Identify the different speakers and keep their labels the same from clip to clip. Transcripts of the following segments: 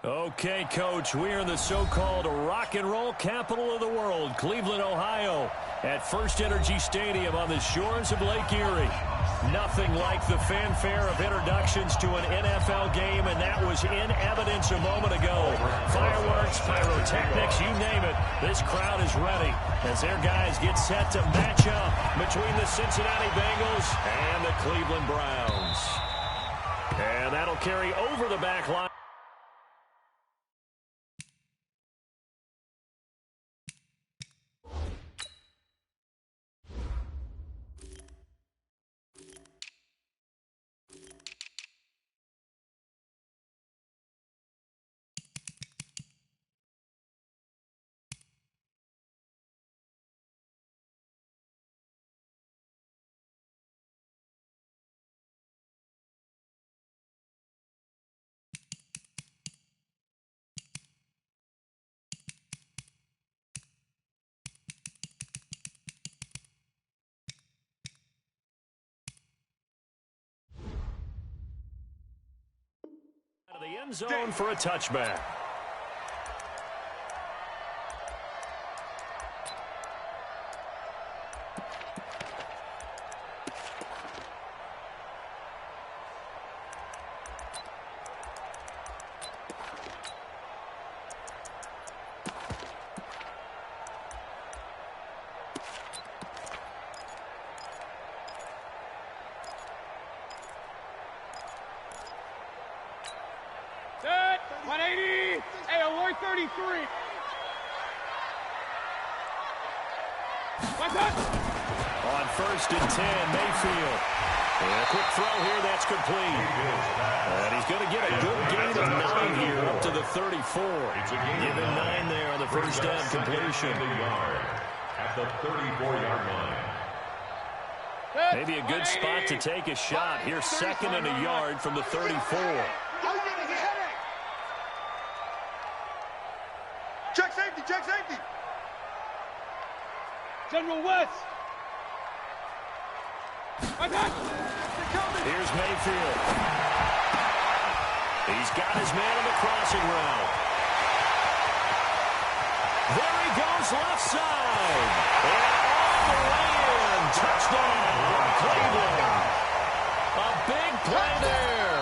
Speaker 1: Okay, Coach, we are in the so-called rock and roll capital of the world, Cleveland, Ohio, at First Energy Stadium on the shores of Lake Erie. Nothing like the fanfare of introductions to an NFL game, and that was in evidence a moment ago. Fireworks, pyrotechnics, you name it. This crowd is ready as their guys get set to match up between the Cincinnati Bengals and the Cleveland Browns. And that'll carry over the back line. Out of the end zone for a touchback.
Speaker 2: Set, 180, hey, alert 33. What's up?
Speaker 1: On 1st and 10, Mayfield. And a quick throw here, that's complete. And he's going to get a good gain of 9 here up to the 34. Give him 9 there on the first down completion.
Speaker 3: At the 34-yard line.
Speaker 1: Maybe a good spot to take a shot. Here's 2nd and a yard from the 34.
Speaker 2: Check safety, check safety. General West.
Speaker 1: Here's Mayfield. He's got his man on the crossing route. There he goes, left side. And all the way in. Touchdown, Cleveland. A big play there.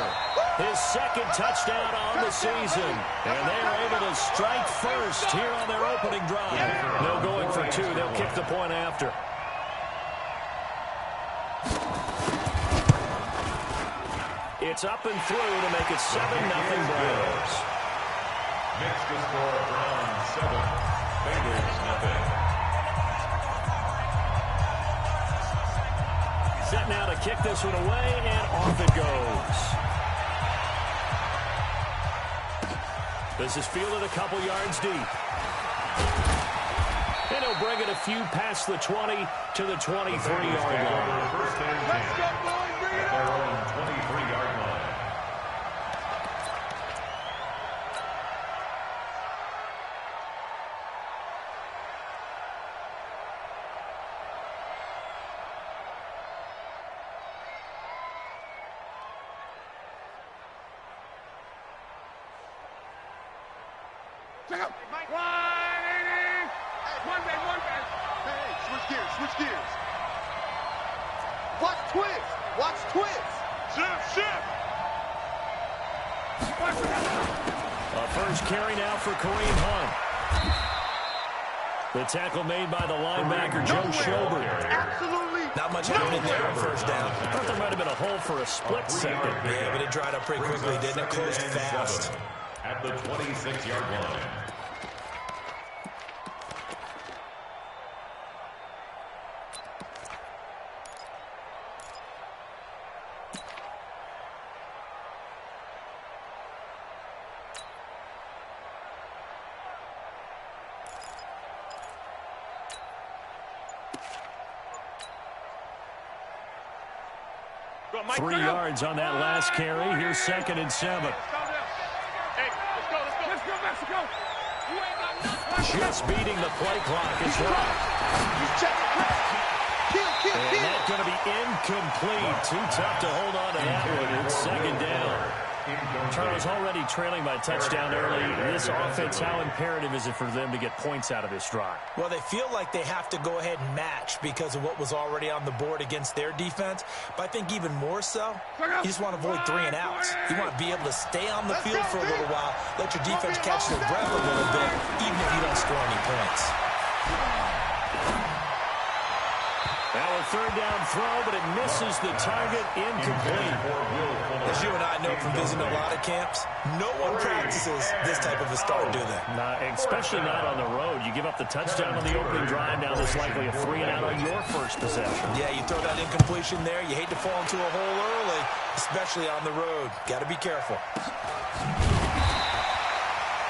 Speaker 1: His 2nd touchdown on the season. And they are able to strike first here on their opening drive. No going for 2. They'll kick the point after. It's up and through to make it 7-0 Browns.
Speaker 3: Next to score, Browns 7, Bengals nothing.
Speaker 1: Set now to kick this one away, and off it goes. This is fielded a couple yards deep. And he'll bring it a few past the 20 to the 23-yard line.
Speaker 3: First and 10.
Speaker 2: Let's go, boys, bring it
Speaker 3: Their
Speaker 2: up.
Speaker 3: own 23-yard line.
Speaker 2: Check out. 180. One man.
Speaker 4: Hey, switch gears, switch gears. Watch twist, watch twist.
Speaker 2: Shift.
Speaker 1: A first carry now for Kareem Hunt. The tackle made by the linebacker, Joe Schobert.
Speaker 4: Absolutely.
Speaker 5: Not much happening there on first down.
Speaker 1: I thought there might have been a hole for a split second.
Speaker 5: Yeah, but it dried up pretty quickly, didn't it? Closed fast.
Speaker 3: At the 26-yard line.
Speaker 2: Go, Mike,
Speaker 1: 3 yards on that last carry. Here's 2nd and 7.
Speaker 2: Hey, let's go. Let's go, Mexico. You ain't got nothing.
Speaker 1: Just beating the play clock is right.
Speaker 4: He's checking press. Kill.
Speaker 1: And that's going to be incomplete. Too tough to hold on to that one. It's 2nd down. Charles, already trailing by touchdown early. This offense, how imperative is it for them to get points out of this drive?
Speaker 5: Well, they feel like they have to go ahead and match because of what was already on the board against their defense. But I think even more so, you just want to avoid 3 and outs. You want to be able to stay on the field for a little while, let your defense catch their breath a little bit, even if you don't score any points.
Speaker 1: Now a third down throw, but it misses the target, incomplete.
Speaker 5: As you and I know from visiting a lot of camps, no one practices this type of a start, do they?
Speaker 1: Especially not on the road. You give up the touchdown on the opening drive, now there's likely a 3 and out on your first possession.
Speaker 5: Yeah, you throw that incompletion there, you hate to fall into a hole early, especially on the road. Got to be careful.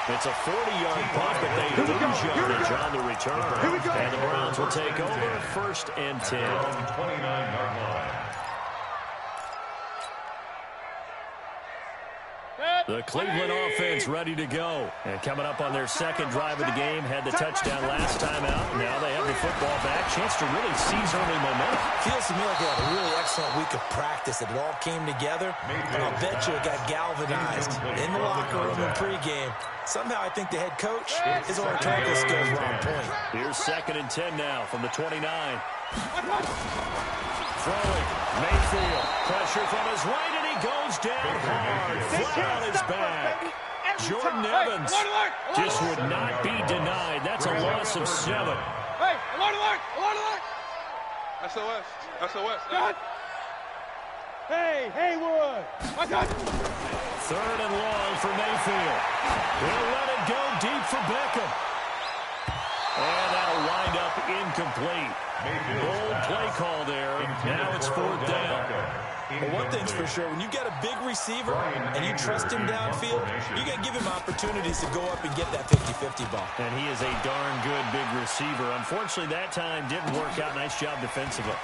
Speaker 1: It's a 40-yard punt, but they lose yardage on the return. And the Browns will take over 1st and 10.
Speaker 3: 29-yard line.
Speaker 1: The Cleveland offense ready to go. And coming up on their second drive of the game, had the touchdown last time out. Now they have the football back. Chance to really seize early momentum.
Speaker 5: Feels to me like they had a really excellent week of practice. It all came together. And I'll bet you it got galvanized in the locker room in pregame. Somehow I think the head coach, his oratorical skills were on point.
Speaker 1: Here's 2nd and 10 now from the 29. Throwing, Mayfield, pressure from his right, and he goes down hard, flat on his back. Jordan Evans just would not be denied. That's a loss of 7.
Speaker 2: Hey, alert, alert, alert, alert. SOS, SOS. God. Hey, Haywood. I got you.
Speaker 1: 3rd and long for Mayfield. He'll let it go deep for Beckham. And that'll wind up incomplete. Bold play call there. Now it's 4th down.
Speaker 5: But one thing's for sure, when you've got a big receiver and you trust him downfield, you got to give him opportunities to go up and get that 50-50 ball.
Speaker 1: And he is a darn good big receiver. Unfortunately, that time didn't work out. Nice job defensively.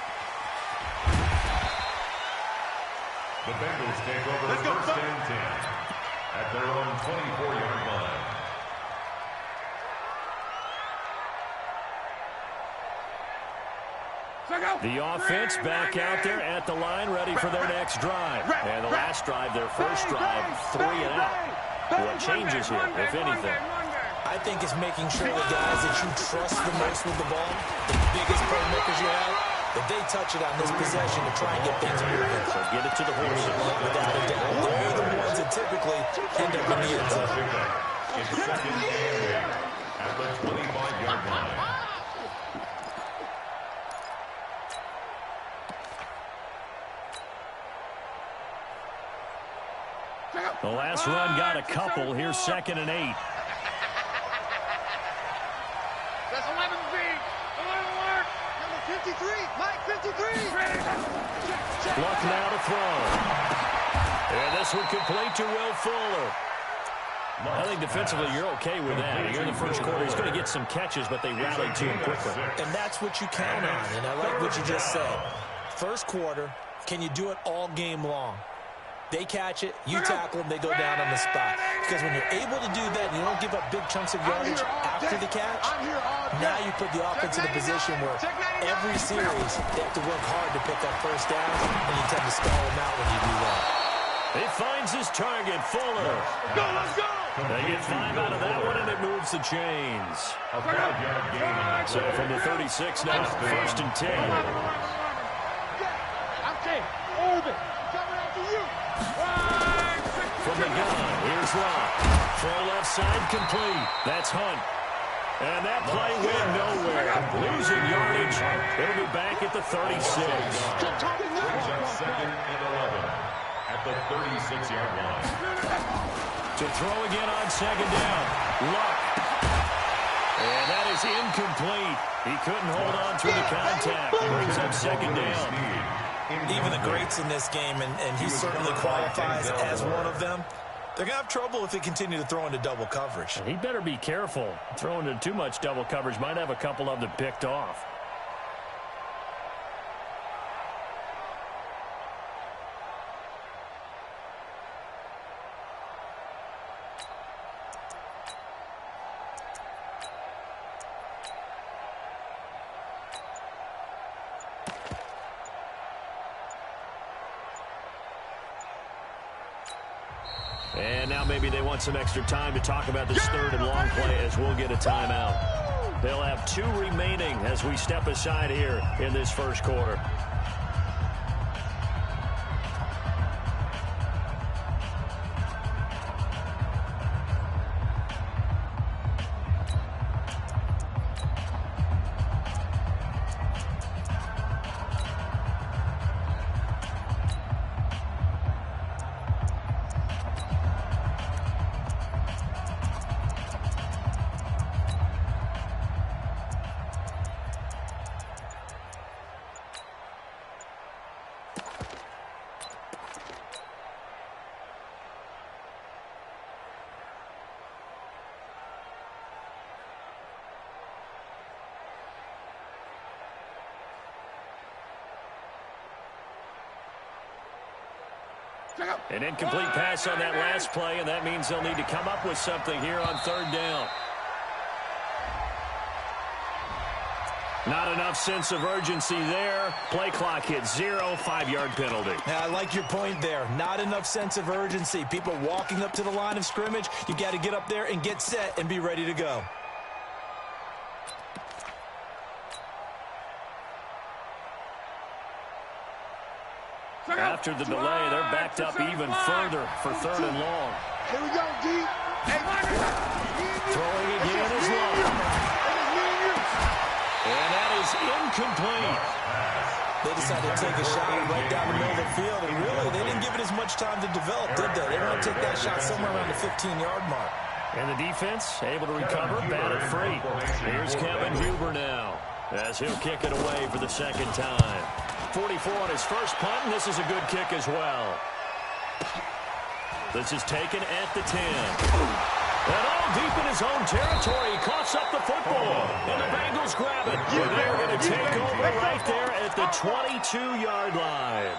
Speaker 3: The Bengals take over 1st and 10 at their own 24-yard line.
Speaker 1: The offense back out there at the line, ready for their next drive. And the last drive, their first drive, 3 and out. What changes here, if anything?
Speaker 5: I think it's making sure the guys that you trust the most with the ball, the biggest playmakers you have, that they touch it on this possession to try and get things moving.
Speaker 1: So get it to the horses.
Speaker 5: Without a doubt. They're the ones that typically end up in the end zone.
Speaker 3: It's 2nd and 8 at the 25-yard line.
Speaker 1: The last run got a couple. Here's 2nd and 8.
Speaker 2: That's 11 feet. Alert.
Speaker 4: Number 53, Mike 53.
Speaker 1: Luck now to throw. And this one complete to Will Fuller. I think defensively you're okay with that. Here in the first quarter, he's going to get some catches, but they rallied to him quickly.
Speaker 5: And that's what you count on, and I like what you just said. First quarter, can you do it all game long? They catch it, you tackle them, they go down on the spot. Because when you're able to do that and you don't give up big chunks of yardage after the catch, now you put the offense in a position where every series they have to work hard to pick up first downs, and you tend to stall them out when you do that.
Speaker 1: He finds his target, Fuller.
Speaker 2: Let's go.
Speaker 1: They get 5 out of that one, and it moves the chains.
Speaker 3: A 5-yard gain.
Speaker 1: So from the 36 now, 1st and 10.
Speaker 2: Okay, Orbit. Coming after you.
Speaker 1: From the gun, here's Locke. Throw left side complete. That's Hunt. And that play went nowhere. Losing yardage. They'll be back at the 36.
Speaker 3: Brings up 2nd and 11 at the 36-yard line.
Speaker 1: To throw again on 2nd down. Luck. And that is incomplete. He couldn't hold on through the contact. Brings up 2nd down.
Speaker 5: Even the greats in this game, and he certainly qualifies as one of them, they're going to have trouble if they continue to throw into double coverage.
Speaker 1: He better be careful. Throwing into too much double coverage might have a couple of them picked off. And now maybe they want some extra time to talk about this third and long play as we'll get a timeout. They'll have 2 remaining as we step aside here in this first quarter. An incomplete pass on that last play, and that means they'll need to come up with something here on third down. Not enough sense of urgency there. Play clock hits 0, 5-yard penalty.
Speaker 5: Yeah, I like your point there. Not enough sense of urgency. People walking up to the line of scrimmage, you got to get up there and get set and be ready to go.
Speaker 1: After the delay, they're backed up even further for third and long.
Speaker 4: Here we go, D.
Speaker 1: Throwing again is Love. And that is incomplete.
Speaker 5: They decided to take a shot right down the middle of the field, and really, they didn't give it as much time to develop, did they? They were going to take that shot somewhere around the 15-yard mark.
Speaker 1: And the defense able to recover, batted free. Here's Kevin Huber now as he'll kick it away for the second time. 44 on his first punt, and this is a good kick as well. This is taken at the 10. And all deep in his own territory, he coughs up the football, and the Bengals grab it. They're going to take over right there at the 22-yard line.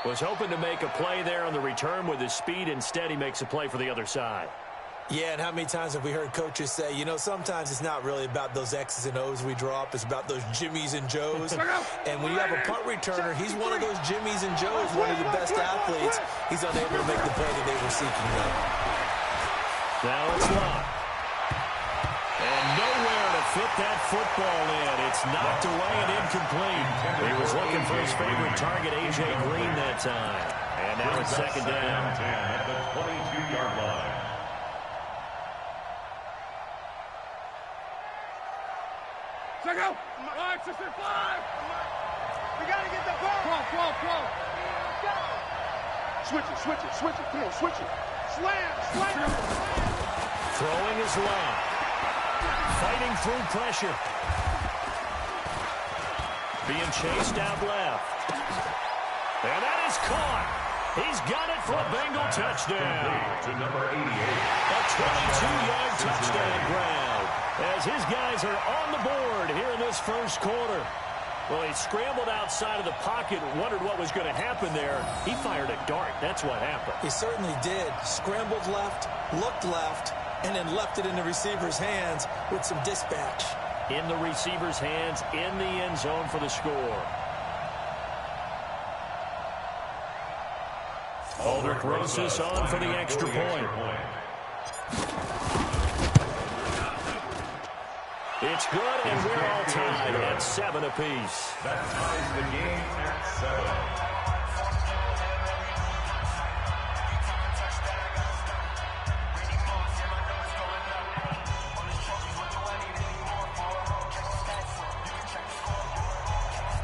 Speaker 1: Was hoping to make a play there on the return with his speed. Instead, he makes a play for the other side.
Speaker 5: Yeah, and how many times have we heard coaches say, you know, sometimes it's not really about those X's and O's we draw up. It's about those Jimmies and Joes. And when you have a punt returner, he's one of those Jimmies and Joes, one of the best athletes. He's unable to make the play that they were seeking there.
Speaker 1: Now it's Love. And nowhere to fit that football in. It's knocked away and incomplete. He was looking for his favorite target, A.J. Green, that time. And now it's second down.
Speaker 3: At the 22-yard line.
Speaker 2: Check out. 5, 6, 5.
Speaker 4: We got to get the ball.
Speaker 2: Come. Switch it. Come on, switch it.
Speaker 4: Slam.
Speaker 1: Throwing is Love. Fighting through pressure. Being chased out left. And that is caught. He's got it for a Bengal touchdown.
Speaker 3: To number 88.
Speaker 1: A 22-yard touchdown grab. As his guys are on the board here in this first quarter. Well, he scrambled outside of the pocket, wondered what was going to happen there. He fired a dart. That's what happened.
Speaker 5: He certainly did. Scrambled left, looked left, and then left it in the receiver's hands with some dispatch.
Speaker 1: In the receiver's hands, in the end zone for the score. Aldrich Rosas on for the extra point. It's good, and we're all tied at 7 apiece.
Speaker 3: That ties the game at 7.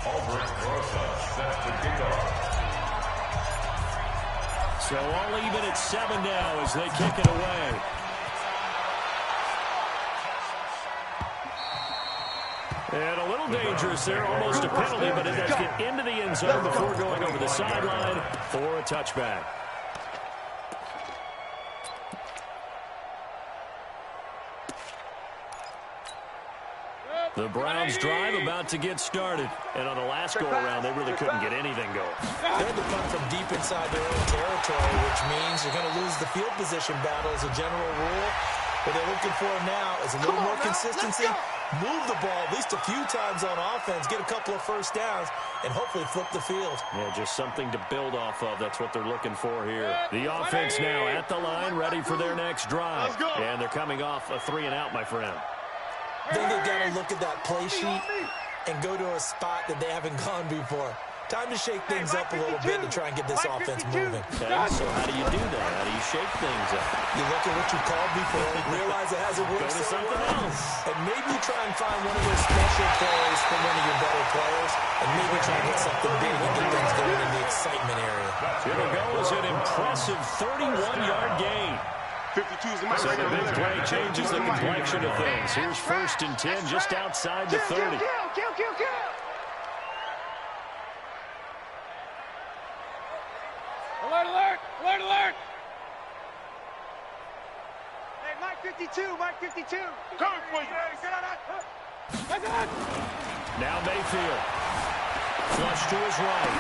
Speaker 3: Aldrich Rosas set to kick off.
Speaker 1: So all even at 7 now as they kick it away. And a little dangerous there, almost a penalty, but it does get into the end zone before going over the sideline for a touchback. The Browns drive about to get started. And on the last go-around, they really couldn't get anything going.
Speaker 5: They had to punt from deep inside their own territory, which means you're going to lose the field position battle as a general rule. What they're looking for now is a little more consistency, move the ball at least a few times on offense, get a couple of first downs, and hopefully flip the field.
Speaker 1: Yeah, just something to build off of. That's what they're looking for here. The offense now at the line, ready for their next drive. And they're coming off a 3-and-out, my friend.
Speaker 5: I think they've got to look at that play sheet and go to a spot that they haven't gone before. Time to shake things up a little bit to try and get this offense moving.
Speaker 1: Okay, so how do you do that? How do you shake things up?
Speaker 5: You look at what you called before, realize it hasn't worked
Speaker 1: Go to something else.
Speaker 5: and maybe you try and find one of those special plays from one of your better players, and maybe try and get something big and get things going in the excitement area.
Speaker 1: Here it goes, an impressive 31-yard gain.
Speaker 2: 52 is the
Speaker 1: So the big play changes the complexion of things. Here's 1st and 10 just outside the 30.
Speaker 4: Kill. Alert. Hey, Mike 52.
Speaker 2: Coming for you.
Speaker 1: Now Mayfield. Flush to his right.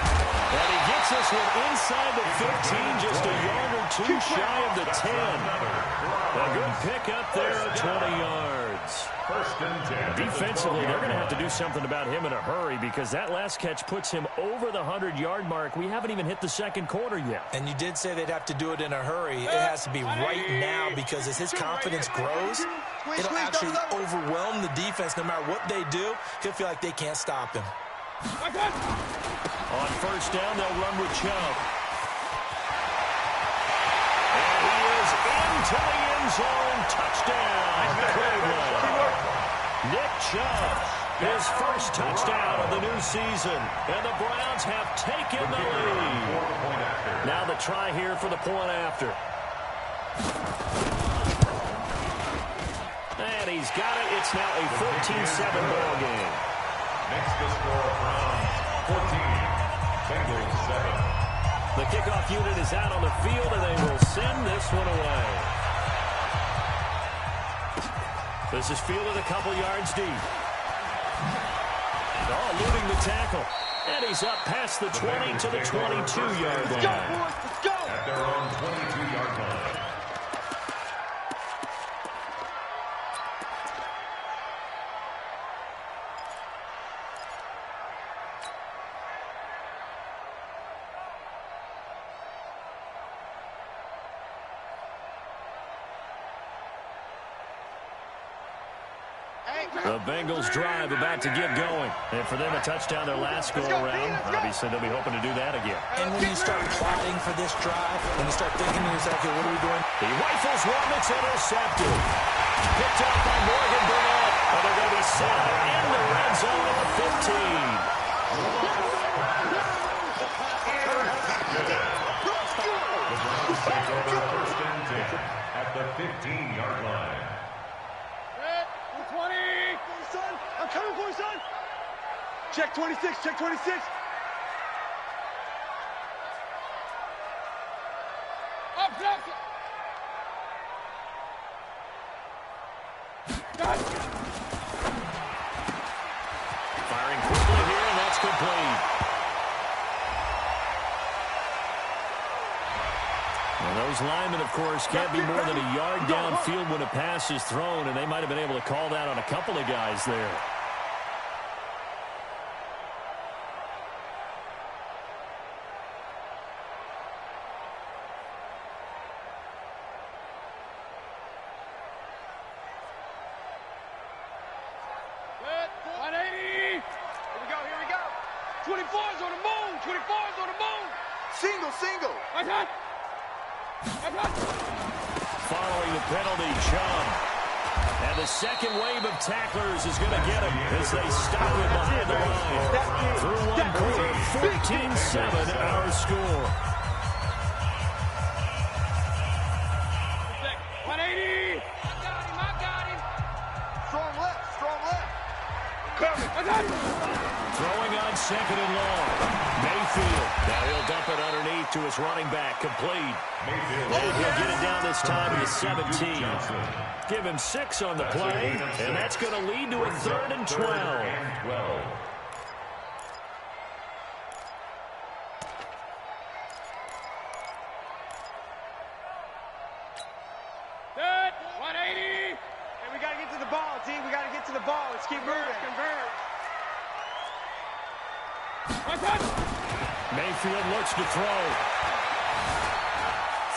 Speaker 1: And he gets this one inside the 15, just a yard or two shy of the 10. A good pick up there at 20 yards.
Speaker 3: 1st and 10.
Speaker 1: Defensively, they're going to have to do something about him in a hurry because that last catch puts him over the 100-yard mark. We haven't even hit the second quarter yet.
Speaker 5: And you did say they'd have to do it in a hurry. It has to be right now because as his confidence grows, it'll actually overwhelm the defense. No matter what they do, he'll feel like they can't stop him.
Speaker 1: On 1st down, they'll run with Chubb. And he is into the end zone. Touchdown, Cleveland. Nick Chubb, his 1st touchdown of the new season. And the Browns have taken the lead. Now the try here for the point after. And he's got it. It's now a 14-7 ball game.
Speaker 3: Makes the score Browns 14, Bengals 7.
Speaker 1: The kickoff unit is out on the field, and they will send this one away. This is fielded a couple yards deep. Eluding the tackle. And he's up past the 20 to the 22-yard line.
Speaker 4: Let's go.
Speaker 3: At their own 22-yard line.
Speaker 1: The Bengals drive about to get going. And for them, a touchdown their last go-around. Obviously, they'll be hoping to do that again.
Speaker 5: And when you start plotting for this drive, when you start thinking to yourself, okay, what are we doing?
Speaker 1: He rifles one that's intercepted. Picked up by Morgan Burnett. And they're going to be set in the red zone at the 15.
Speaker 3: Take over 1st and 10 at the 15-yard line.
Speaker 4: 20. Son, I'm coming for you, son. Check 26. Up.
Speaker 1: Firing quickly here, and that's complete. Well, those linemen, of course, can't be more than a yard downfield when a pass is thrown, and they might have been able to call that on a couple of guys there.
Speaker 4: Good. 180. Here we go. 24's on the moon. Single.
Speaker 1: Following the penalty, Chubb. And the second wave of tacklers is going to get him as they stop him behind the line. Through one quarter, 14-7 our score.
Speaker 4: 180. I got him. Strong left. Coming.
Speaker 1: Throwing on 2nd and long. Mayfield. Now he'll dump it underneath to his running back. Complete.
Speaker 3: Mayfield.
Speaker 1: And he'll get it down this time to the 17. Give him 6 on the play, and that's going to lead to a 3rd and 12.
Speaker 4: Good. 180. the ball. Let's keep moving.
Speaker 1: Mayfield looks to throw.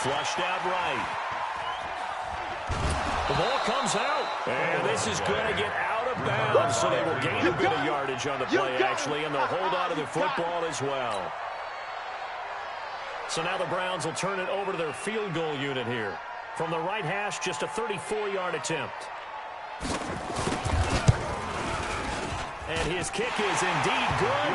Speaker 1: Flushed out right. The ball comes out. And this is going to get out of bounds, so they will gain a bit of yardage on the play, actually, and they'll hold on to the football as well. So now the Browns will turn it over to their field goal unit here. From the right hash, just a 34-yard attempt. And his kick is indeed good.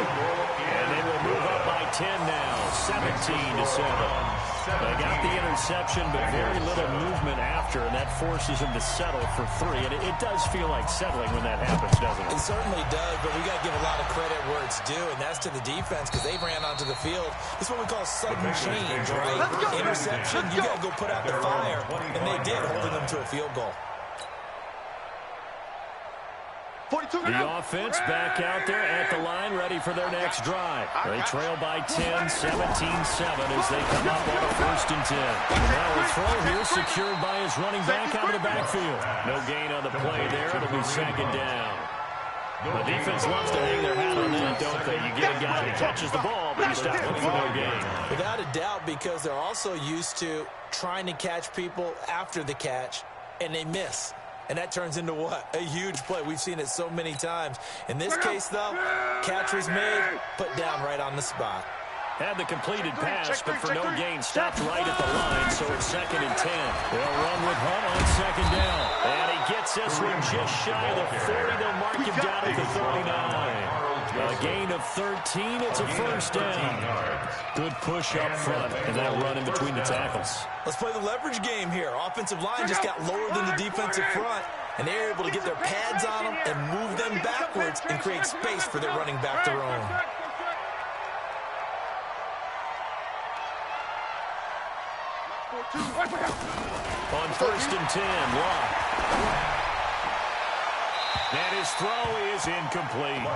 Speaker 1: And they will move up by 10 now, 17-7. They got the interception, but very little movement after, and that forces them to settle for 3. And it does feel like settling when that happens, doesn't it?
Speaker 5: It certainly does, but we got to give a lot of credit where it's due, and that's to the defense because they ran onto the field. It's what we call sudden change, right? Interception, you got to go put out the fire, and they did, holding them to a field goal.
Speaker 1: The offense back out there at the line, ready for their next drive. They trail by 10, 17-7 as they come up on a 1st and 10. Now a throw here secured by his running back out of the backfield. No gain on the play there. It'll be 2nd down. The defense loves to hang their hat on that, don't they? You get a guy that catches the ball, but you stop looking for no gain.
Speaker 5: Without a doubt, because they're also used to trying to catch people after the catch, and they miss. And that turns into what? A huge play. We've seen it so many times. In this case, though, catch was made, put down right on the spot.
Speaker 1: Had the completed pass, but for no gain, stopped right at the line, so it's 2nd and 10. They'll run with Hunt on 2nd down. And he gets this one just shy of the 40. They'll mark him down at the 39. A gain of 13. It's a 1st down. Good push up front, and that run in between the tackles.
Speaker 5: Let's play the leverage game here. Offensive line just got lower than the defensive front, and they're able to get their pads on them and move them backwards and create space for their running back to roam.
Speaker 1: On 1st and 10, Locke. And his throw is incomplete.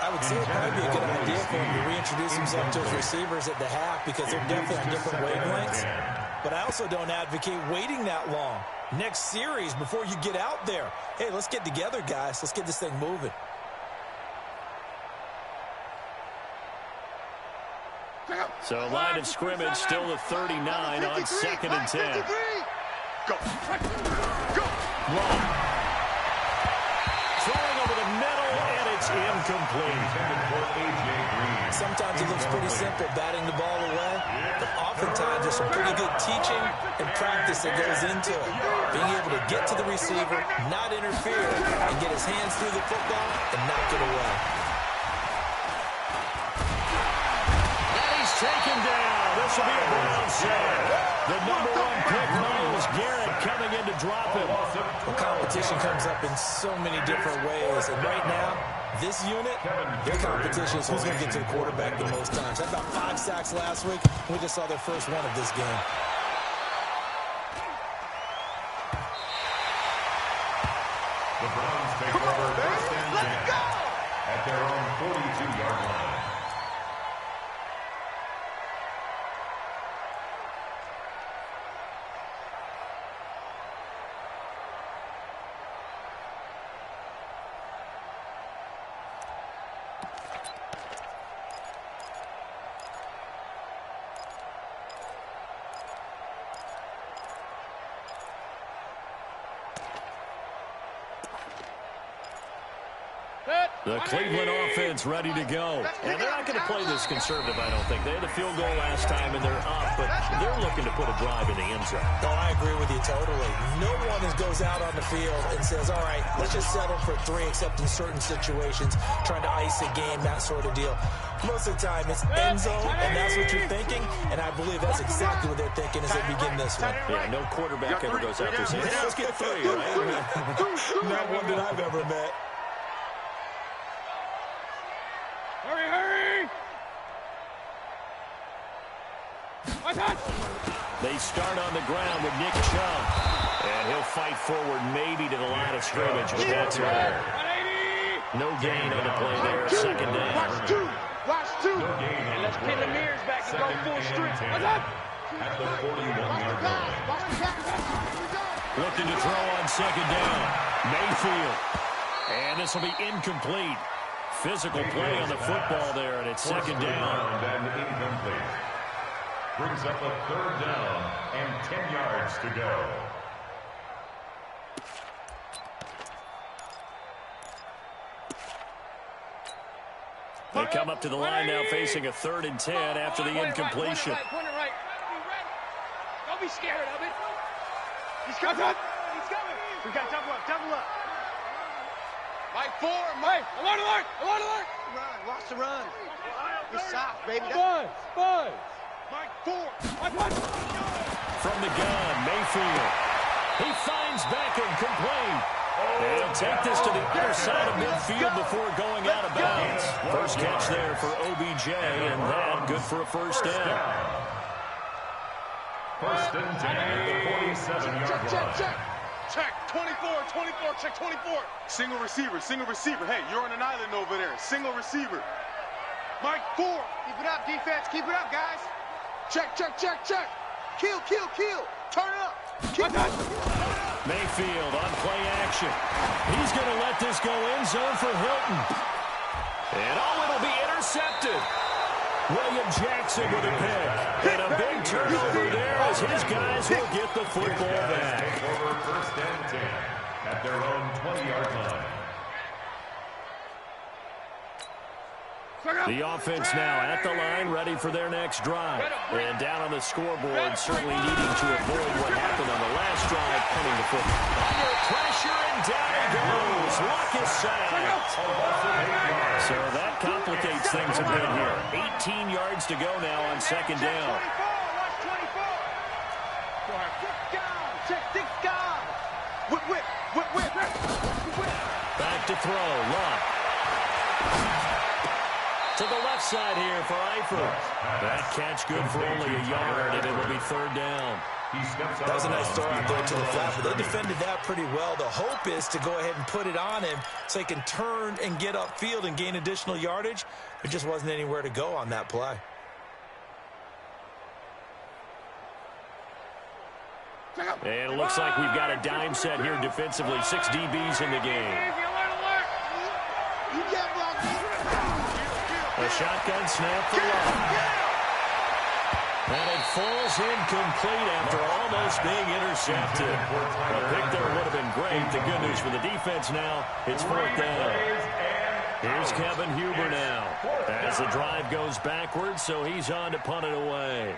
Speaker 5: I would say it'd probably be a good idea for him to reintroduce himself to his receivers at the half because they're definitely on different wavelengths. But I also don't advocate waiting that long. Next series, before you get out there, hey, let's get together, guys. Let's get this thing moving.
Speaker 1: So line of scrimmage still the 39 on 2nd and 10.
Speaker 2: Go.
Speaker 1: Long. Throwing over the middle, and it's incomplete.
Speaker 5: Sometimes it looks pretty simple, batting the ball away, but oftentimes there's some pretty good teaching and practice that goes into it. Being able to get to the receiver, not interfere, and get his hands through the football and knock it away.
Speaker 1: Taken down. This will be a Browns sack. The number 1 pick, Myles Garrett, coming in to drop him.
Speaker 5: Well, competition comes up in so many different ways, and right now, this unit, their competition is who's going to get to the quarterback the most times. Had about 5 sacks last week, and we just saw their first one of this game.
Speaker 3: The Browns take over 1st and 10 at their own 42-yard line.
Speaker 1: The Cleveland offense ready to go. And they're not going to play this conservative, I don't think. They had a field goal last time, and they're up, but they're looking to put a drive in the end zone.
Speaker 5: Oh, I agree with you totally. No one goes out on the field and says, all right, let's just settle for 3, except in certain situations, trying to ice a game, that sort of deal. Most of the time, it's end zone, and that's what you're thinking, and I believe that's exactly what they're thinking as they begin this one.
Speaker 1: Yeah, no quarterback ever goes out there saying, hey, let's get 3, right?
Speaker 5: Not one that I've ever met.
Speaker 2: Hurry!
Speaker 1: They start on the ground with Nick Chubb. And he'll fight forward maybe to the line of scrimmage, but that's all. No gain on the play there, 2nd down.
Speaker 4: Watch two. And let's pin the mirrors back and go full strength.
Speaker 3: At the 41-yard line.
Speaker 1: Looking to throw on 2nd down. Mayfield. And this will be incomplete. Physical play on the football there, and it's second down.
Speaker 3: And incomplete. Brings up a third down and 10 yards to go.
Speaker 1: They come up to the line now facing a 3rd and 10 after the incompletion.
Speaker 2: Point it right. Don't be scared of it. He's coming. He's coming.
Speaker 4: We got double up.
Speaker 2: Mike 4, Mike. Alert.
Speaker 4: Run, watch the run. You're soft, baby.
Speaker 2: Buzz. Mike 4. Mike 1.
Speaker 1: From the gun, Mayfield. He finds Beckham complete. They'll take this to the other side of midfield before going out of bounds. First catch there for OBJ, and that good for a first down.
Speaker 3: First and 10 at the 47-yard line.
Speaker 2: Check. 24. Check 24. Single receiver. Hey, you're on an island over there. Single receiver. Mike 4.
Speaker 4: Keep it up, defense. Keep it up, guys.
Speaker 2: Check.
Speaker 4: Kill. Turn it up.
Speaker 1: Mayfield on play action. He's going to let this go end zone for Hilton. And it'll be intercepted. William Jackson with a pick. And a big turnover there as his guys will get the football back.
Speaker 3: Over first and 10 at their own 20-yard line.
Speaker 1: The offense now at the line, ready for their next drive. And down on the scoreboard, certainly needing to avoid what happened on the last drive, punting the football. Under pressure, and down he goes. Luck is sacked. So that complicates things a bit here. 18 yards to go now on second down.
Speaker 4: Whip.
Speaker 1: Back to throw, Luck. To the left side here for Eifert. That catch good for only a yard, and it will be third down.
Speaker 5: That was a nice throw out there to the flat, but they defended that pretty well. The hope is to go ahead and put it on him so he can turn and get upfield and gain additional yardage. There just wasn't anywhere to go on that play.
Speaker 1: And it looks like we've got a dime set here defensively. 6 DBs in the game. A shotgun snap for Luck. And it falls incomplete after almost being intercepted. A pick there would have been great. The good news for the defense now, it's 4th down. Here's Kevin Huber now. As the drive goes backwards, so he's on to punt it away.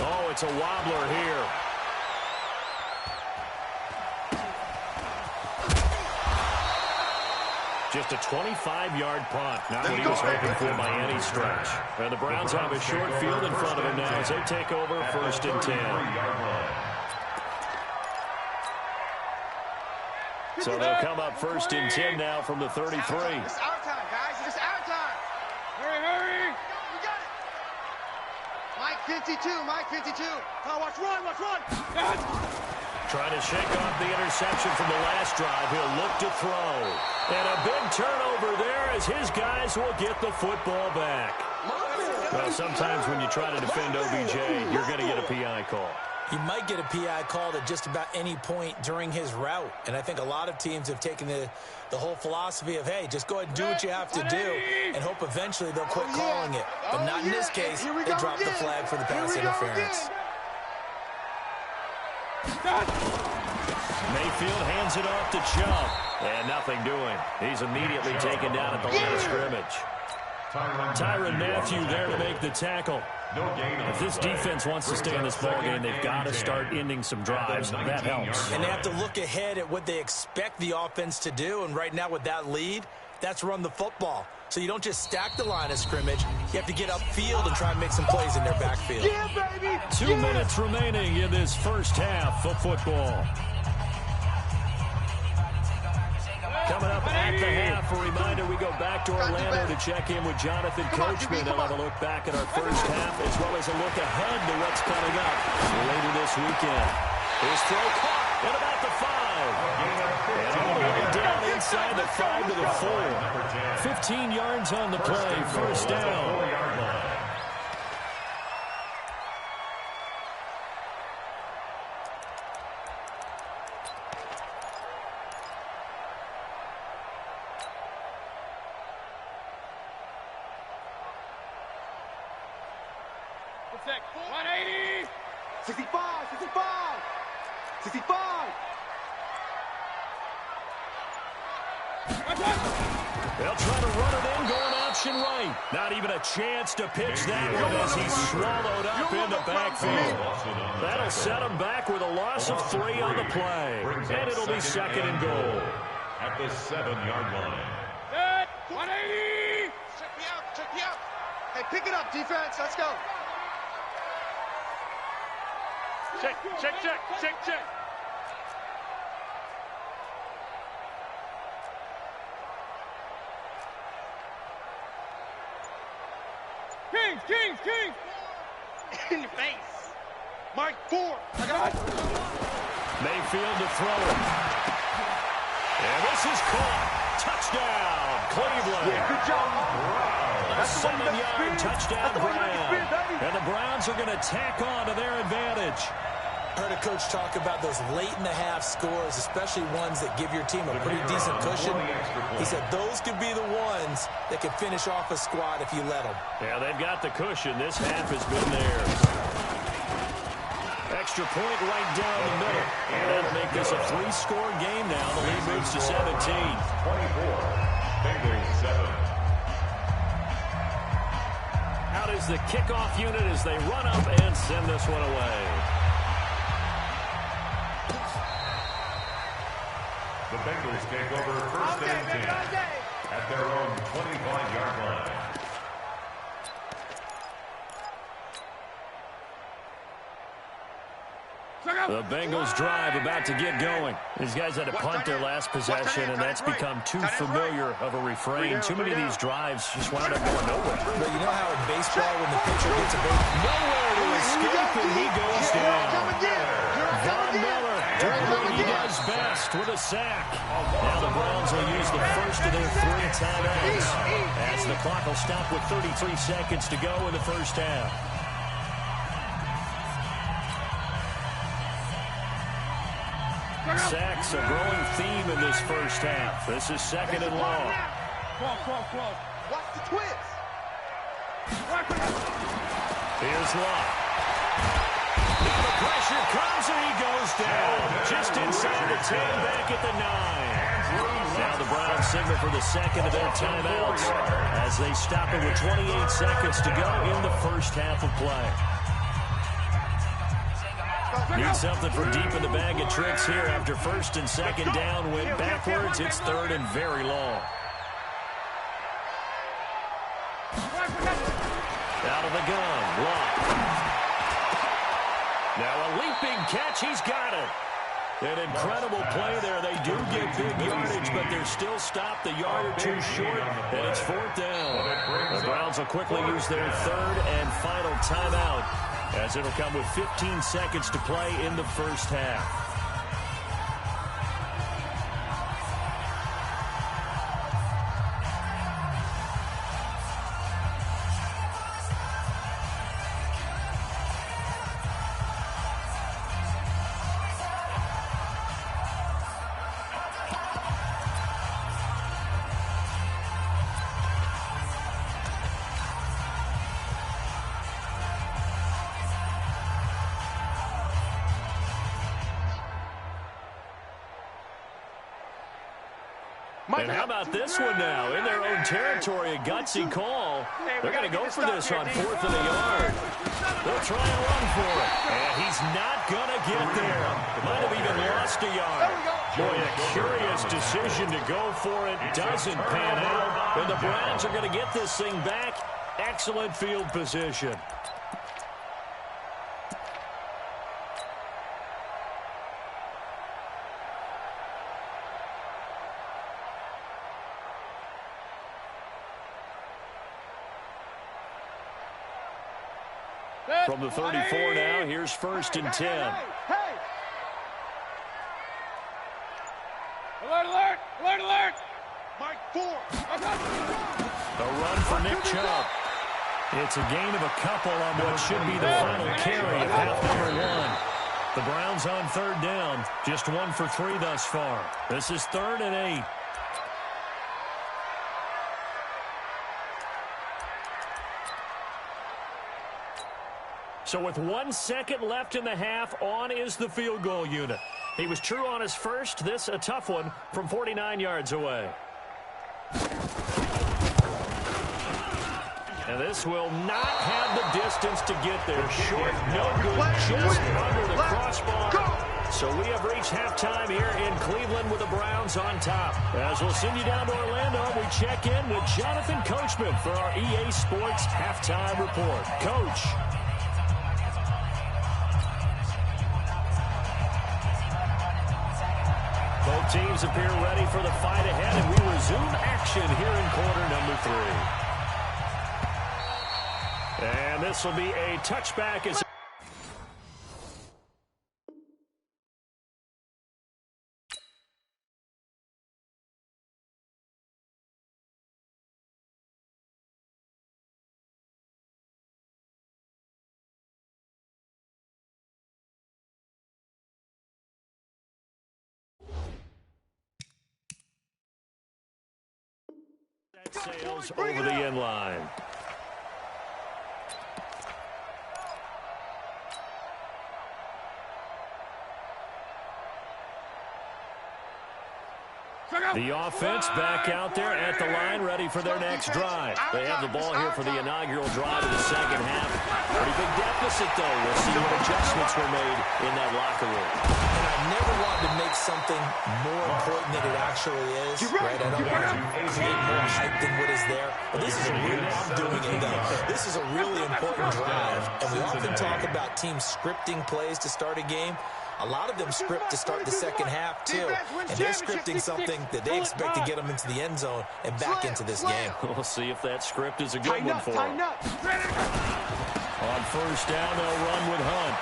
Speaker 1: Oh, it's a wobbler here. Just a 25-yard punt. Not what he was hoping for by any stretch. And the Browns have a short field in front of them now as they take over first and 10. So they'll come up first and 10 now from the 33.
Speaker 4: It's our time, guys. It's our time.
Speaker 2: Hurry.
Speaker 4: We got it. Mike 52. Oh, watch run.
Speaker 1: Trying to shake off the interception from the last drive. He'll look to throw. And a big turnover there as his guys will get the football back. Well, sometimes when you try to defend OBJ, you're going to get a PI call.
Speaker 5: You might get a PI called at just about any point during his route. And I think a lot of teams have taken the whole philosophy of, hey, just go ahead and do what you have to do and hope eventually they'll quit calling it. But not in this case. They dropped the flag for the pass interference.
Speaker 1: Mayfield hands it off to Chubb. And nothing doing. He's immediately taken down at the line of scrimmage. Tyrann Mathieu there to make the tackle. If this defense wants to stay in this ballgame, they've got to start ending some drives. That helps.
Speaker 5: And they have to look ahead at what they expect the offense to do. And right now with that lead, that's run the football. So you don't just stack the line of scrimmage. You have to get upfield and try and make some plays in their backfield.
Speaker 1: 2 minutes remaining in this first half of football. Coming up at the half, a reminder, we go back to Orlando to check in with Jonathan Coachman. They'll have a look back at our first half as well as a look ahead to what's coming up later this weekend. His throw caught at about the 5. And all the way down inside the 5 to the 4. 15 yards on the play, first down.
Speaker 2: 180.
Speaker 4: 65, 65, 65.
Speaker 1: They'll try to run it in, going option right. Not even a chance to pitch that one as he's swallowed up in the backfield. That'll set him back with a loss of 3 on the play. And it'll be second and goal.
Speaker 3: At the 7-yard line.
Speaker 2: 180.
Speaker 4: Check me out, check me out. Hey, pick it up, defense. Let's go.
Speaker 2: Check. Kings.
Speaker 4: In your face. Mike, 4. I got it.
Speaker 1: Mayfield to throw it. And this is caught. Touchdown, Cleveland.
Speaker 4: Yeah, good job.
Speaker 1: A 7-yard touchdown Brown. And the Browns are going to tack on to their advantage.
Speaker 5: Heard a coach talk about those late-in-the-half scores, especially ones that give your team a pretty decent cushion. He said those could be the ones that can finish off a squad if you let them.
Speaker 1: Yeah, they've got the cushion. This half has been theirs. Extra point right down the middle. And that'll make this a 3-score game now. The lead moves to 17.
Speaker 3: 24. Bengals 7.
Speaker 1: Out is the kickoff unit as they run up and send this one away.
Speaker 3: The Bengals take over first and 10 at their own 25-yard line.
Speaker 1: The Bengals drive about to get going. These guys had to punt their last possession, and that's become too familiar of a refrain. Too many of these drives just wound up going nowhere.
Speaker 5: But you know how in baseball when the pitcher gets a base,
Speaker 1: Nowhere to escape, and he goes down. Von Miller doing what he does best with a sack. Now the Browns will use the first of their 3 timeouts as the clock will stop with 33 seconds to go in the first half. Sacks, a growing theme in this first half. This is second and long.
Speaker 4: Watch the twist.
Speaker 1: Here's Locke. Now the pressure comes and he goes down. Just inside the 10, back at the 9. Now the Browns signal for the second of their timeouts as they stop it with 28 seconds to go in the first half of play. Need something from deep in the bag of tricks here after first and second down went backwards. It's third and very long. Out of the gun, Locke. Now a leaping catch, he's got it. An incredible play there. They do get big yardage, but they're still stopped a yard or two short, and it's 4th down. The Browns will quickly use their third and final timeout, as it'll come with 15 seconds to play in the first half. And how about this one now? In their own territory, a gutsy call. They're going to go for this on 4th and a yard. They'll try and run for it. And he's not going to get there. Might have even lost a yard. Boy, a curious decision to go for it. Doesn't pan out. And the Browns are going to get this thing back. Excellent field position. From the 34 now, here's first and 10.
Speaker 4: Hey!
Speaker 2: Alert!
Speaker 4: Mike, 4.
Speaker 1: A run for Nick Chubb. It's a gain of a couple on what should be the final carry of half number 1. The Browns on 3rd down, just 1 for 3 thus far. This is 3rd and 8. So with 1 second left in the half, on is the field goal unit. He was true on his first. This a tough one from 49 yards away. And this will not have the distance to get there. Short, no good, just under the crossbar. So we have reached halftime here in Cleveland with the Browns on top. As we'll send you down to Orlando, we check in with Jonathan Coachman for our EA Sports Halftime Report. Coach. Both teams appear ready for the fight ahead, and we resume action here in quarter number 3. And this will be a touchback as sails over the end line. The offense back out there at the line, ready for their next drive. They have the ball here for the inaugural drive of the second half. Pretty big deficit, though. We'll see what adjustments were made in that locker room.
Speaker 5: And I never wanted to make something more important than it actually is. Right? I don't want to create more hype than what is there. But this is a really, I'm doing it though. This is a really important drive. And we often talk about teams scripting plays to start a game. A lot of them script to start the second half, too. And they're scripting something that they expect to get them into the end zone and back into this game.
Speaker 1: We'll see if that script is a good one for them. On first down, they'll run with Hunt.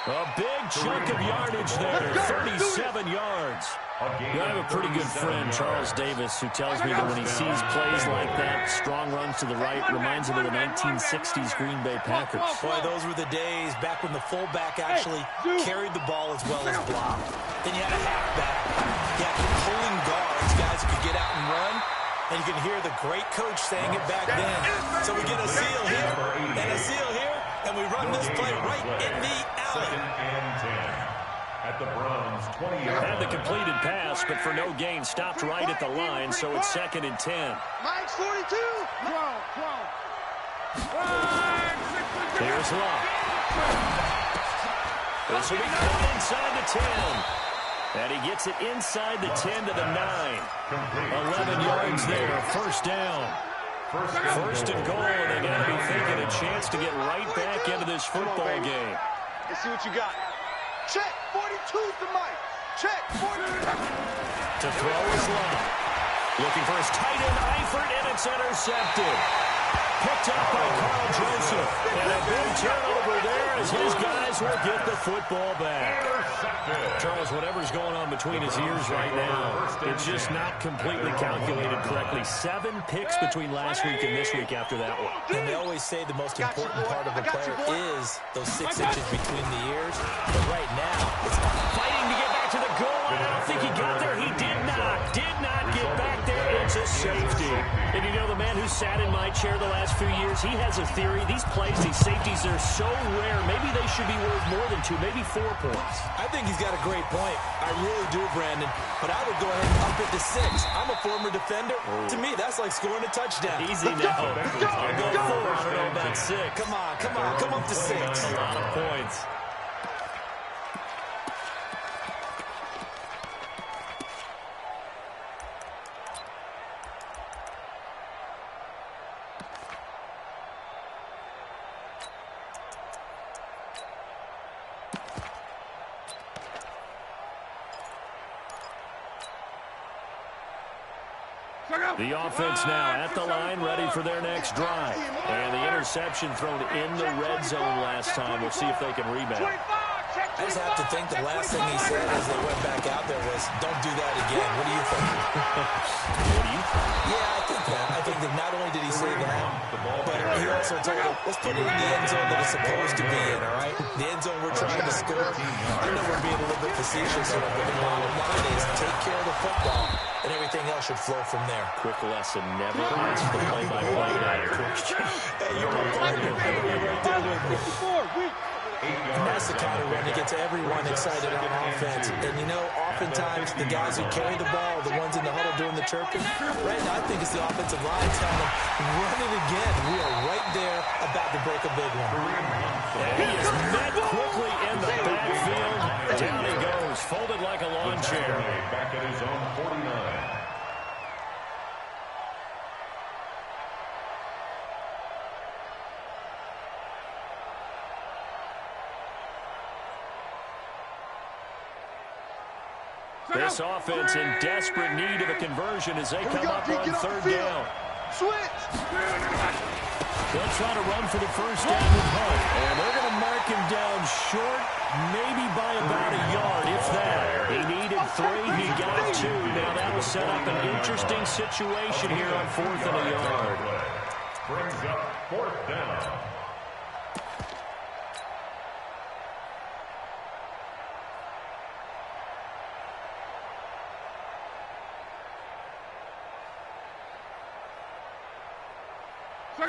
Speaker 1: A big chunk of yardage there, 37 yards. I have a pretty good friend, Charles Davis, who tells me that when he sees plays like that, strong runs to the right, reminds him of the 1960s Green Bay Packers.
Speaker 5: Boy, those were the days back when the fullback actually carried the ball as well as blocked. Then you had a halfback. You had pulling guards, guys who could get out and run. And you can hear the great coach saying it back then. So we get a seal here and a seal here, and we run this play right in the alley.
Speaker 3: Second and 10. At the Browns 20-yard line.
Speaker 1: Had the completed pass, but for no gain, stopped right at the line, so it's second and 10.
Speaker 4: Mike's 42.
Speaker 1: Here's Locke. This will be caught inside the 10. And he gets it inside the 10 to the 9. 11 yards there, first down. First and goal, and they got to be thinking a chance to get right back into this football game.
Speaker 4: Let's see what you got. Check, 42's the Mike. Check, 42.
Speaker 1: To throw is Locke. Looking for his tight end, Eifert, and it's intercepted. Picked up by Carl Joseph. And a big turnover there as his guys will get the football back. Charles, whatever's going on between his ears right now, it's just not completely calculated correctly. 7 picks between last week and this week after that one.
Speaker 5: And they always say the most important part of a player is those 6 inches between the ears. But right now, it's
Speaker 1: fighting to get back to the goal line. I don't think he got there. He did not get back there. It's a safety. And you know, the man who sat in my chair the last few years, he has a theory. These plays, these safeties, they're so rare. Maybe they should be worth more than 2, maybe 4 points.
Speaker 5: I think he's got a great point. I really do, Brandon. But I would go ahead and up it to 6. I'm a former defender. To me, that's like scoring a touchdown.
Speaker 1: Easy now. I'll go 4. I don't know about 6.
Speaker 5: Come on. Come up to 6.
Speaker 1: A lot of points. The offense now at the line, ready for their next drive. And the interception thrown in the red zone last time. We'll see if they can rebound.
Speaker 5: I just have to think the last thing he said as they went back out there was, don't do that again. What do you think?
Speaker 1: What do you think?
Speaker 5: Yeah, I think that. I think that not only did he say that, but he also told him, let's put it in the end zone that it's supposed to be in, all right? The end zone we're trying to score. I know we're being a little bit facetious here, but the bottom line is take care of the football, and everything else should flow from there.
Speaker 1: Quick lesson, never ask the play-by-play guy a question.
Speaker 5: Hey, you're right there with me. And that's the kind of run that gets everyone excited on offense. And, you know, oftentimes the guys who carry the ball are the ones in the huddle doing the chirping. Right now, I think it's the offensive line telling them, run it again. We are right there about to break a big one.
Speaker 1: And he is met quickly in the backfield. Down he goes, folded like a lawn chair.
Speaker 3: Back at his own 49.
Speaker 1: This offense in desperate need of a conversion as they come up on third down.
Speaker 4: Switch!
Speaker 1: They'll try to run for the first down with Hunt. And they're going to mark him down short, maybe by about a yard, if that. He needed 3, he got 2. Now that'll set up an interesting situation here on 4th and a yard.
Speaker 3: Brings up 4th down.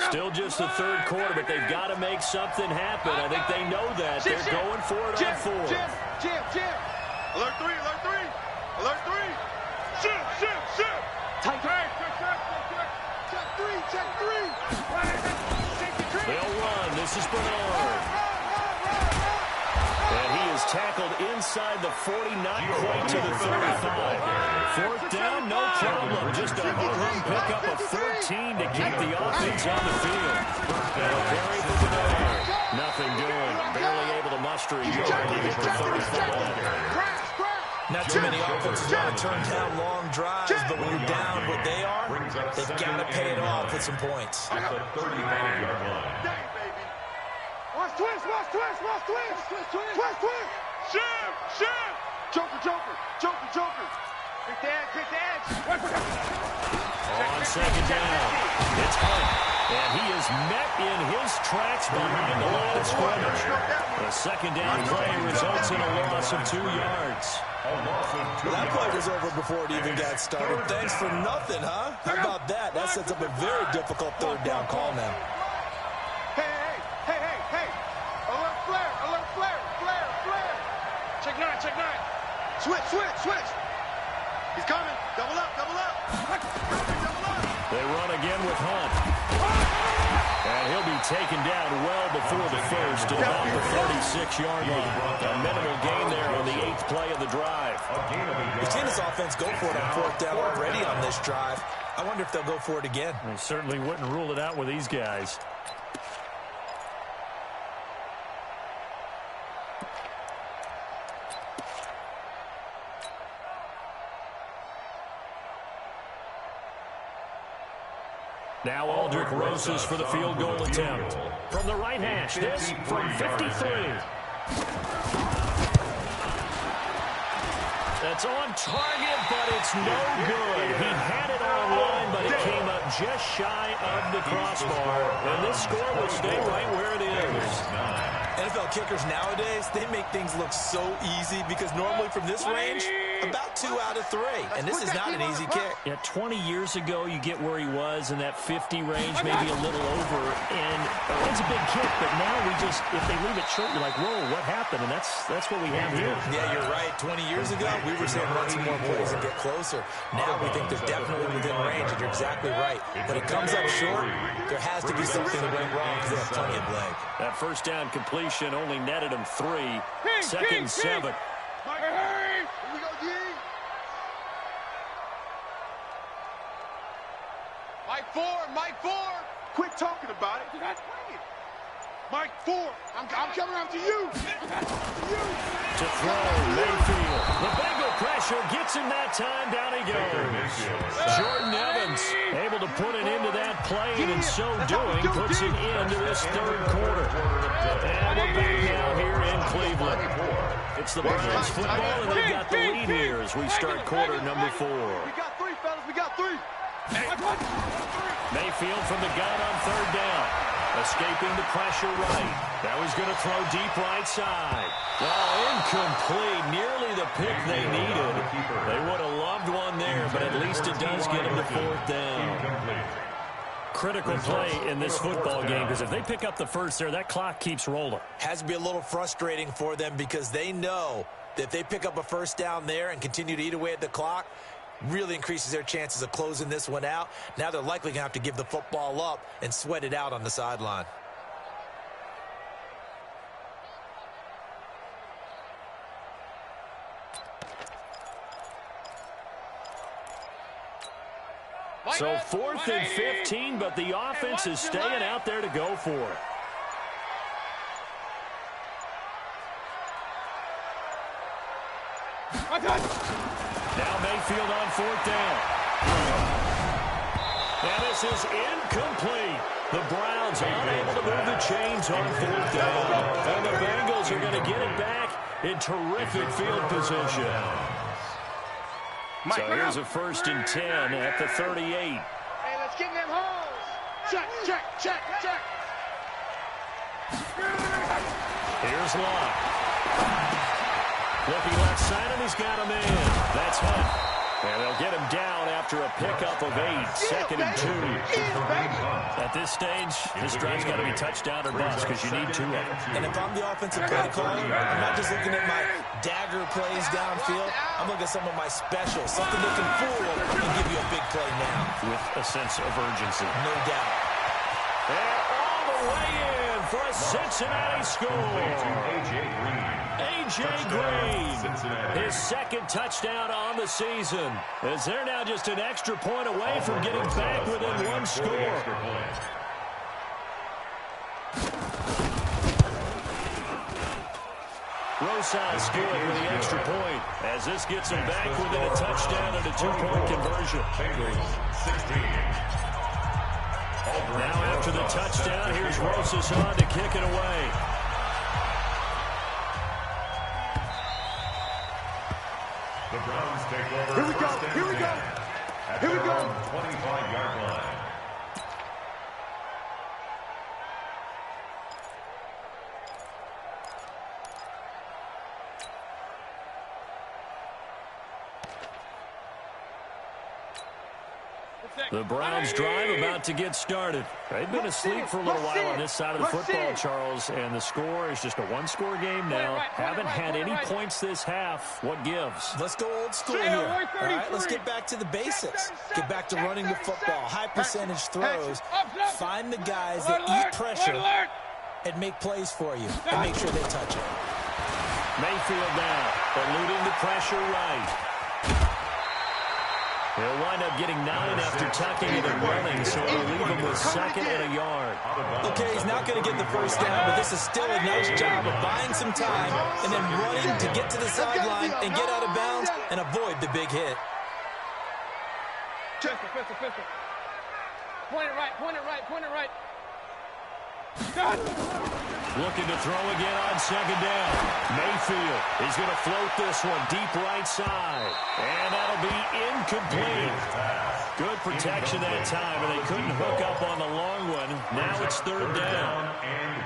Speaker 1: Still just the third quarter, but they've got to make something happen. I think they know that. They're going for it on 4th.
Speaker 2: Jim. Alert 3, alert 3. Alert 3. Ship.
Speaker 4: Tight. Check 3.
Speaker 1: They'll run. This is Bernard. And he is tackled inside the 40, not quite to the 35. 4th down, no problem. Just a home pickup of 13 to keep the offense on the field. And a carry for Bernard. Nothing doing. Barely able to muster a yard to get to 35.
Speaker 5: Not too many offenses want to turn down long drives, but when you're down what they are, they've got to pay it off with some points.
Speaker 3: At the 35-yard line.
Speaker 4: Watch twist.
Speaker 2: Ship.
Speaker 4: Joker. Quick the edge.
Speaker 1: On second down, it's Hunt. And he is met in his tracks behind the line of scrimmage. The second down play results in a loss of 2 yards.
Speaker 5: Well, that play was over before it even got started. Thanks for nothing, huh? How about that? That sets up a very difficult third down call now.
Speaker 4: Hey. Alert flare. Check 9. Switch. He's coming. Double up.
Speaker 1: They run again with Hunt. And he'll be taken down well before the first at about the 36-yard line. A minimal gain there on the 8th play of the drive.
Speaker 5: We've seen this offense go for it on 4th down already on this drive. I wonder if they'll go for it again.
Speaker 1: They certainly wouldn't rule it out with these guys. Now Aldrich Rosas for the field goal attempt. From the right hash, this from 53. That's on target, but it's no good. He had it online, but it came up just shy of the crossbar. And this score will stay right where it is.
Speaker 5: NFL kickers nowadays, they make things look so easy because normally from this range, about 2 out of 3. And this is not an easy kick.
Speaker 1: Yeah, 20 years ago, you get where he was in that 50 range, maybe a little over. And it's a big kick, but now we just, if they leave it short, you're like, whoa, what happened? And that's what we have here.
Speaker 5: Yeah, you're right. 20 years ago, we were saying run some more plays and get closer. Now we think they're definitely within range, and you're exactly right. When it comes up short, there has to be something that went wrong because they have plenty of leg.
Speaker 1: That first down completion only netted him 3. Second and 7.
Speaker 4: Here we go, D. Mike 4. Quit talking about it. Mike 4. I'm coming after you.
Speaker 1: To throw, Mayfield. The Bengal pressure gets him that time. Down he goes. Jordan Evans able to put it into that play, and in so doing, puts it into this third quarter. And we're back now here in Cleveland. It's the Browns football, and they've got the lead here as we start quarter number 4.
Speaker 4: We got 3, fellas. We got 3.
Speaker 1: Mayfield from the gun on third down. Escaping the pressure right. That was going to throw deep right side. Oh, incomplete. Nearly the pick they needed. They would have loved one there, but at least it does get him to 4th down.
Speaker 3: Incomplete.
Speaker 1: Critical play in this football game, because if they pick up the first there, that clock keeps rolling.
Speaker 5: Has to be a little frustrating for them because they know that if they pick up a first down there and continue to eat away at the clock, really increases their chances of closing this one out. Now they're likely going to have to give the football up and sweat it out on the sideline.
Speaker 1: So 4th and 15, but the offense is staying out there to go for it. Now Mayfield on 4th down. And this is incomplete. The Browns are unable to move the chains on 4th down. And the Bengals are going to get it back in terrific field position. So here's a 1st and 10 at the 38.
Speaker 2: Hey, let's get in them holes. Check, check, check, check.
Speaker 1: Here's Locke. Looking left side, and he's got him in. That's Hunt. And they'll get him down after a pickup of 8. 2nd and 2. At this stage, this drive's got to be touchdown or bust because you need 2 of them.
Speaker 5: And if I'm the offensive play caller, I'm not just looking at my dagger plays downfield. I'm looking at some of my specials, something that can fool and give you a big play now.
Speaker 1: With a sense of urgency.
Speaker 5: No doubt.
Speaker 1: And all the way in for a Cincinnati score. A.J. Green, his 2nd touchdown on the season, as they're now just an extra point away from getting back within 1 score. Rosas good with the extra point, as this gets them back within a touchdown and a 2-point conversion. Now after the touchdown, here's Rosas on to kick it away.
Speaker 3: The Browns take over.
Speaker 4: Here we go. Here we go. Here we go.
Speaker 3: 25-yard line.
Speaker 1: The Browns drive about to get started. They've been asleep for a little while on this side of the football, Charles, and the score is just a 1-score game now. Haven't had any points this half. What gives?
Speaker 5: Let's go old school here. All right, let's get back to the basics. Get back to running the football. High percentage throws. Find the guys that eat pressure and make plays for you and make sure they touch it.
Speaker 1: Mayfield now, eluding the pressure right. He'll wind up getting 9 after tucking it and running, so it'll leave him with 2nd and a yard.
Speaker 5: Okay, he's not going to get the first down, but this is still a nice job of buying some time and then running to get to the sideline and get out of bounds and avoid the big hit.
Speaker 2: Pistol. Point it right, point it right, point it right.
Speaker 1: Looking to throw again on 2nd down. Mayfield is going to float this one deep right side. And that'll be incomplete. Good protection that time, and they couldn't hook up on the long one. Now it's 3rd down.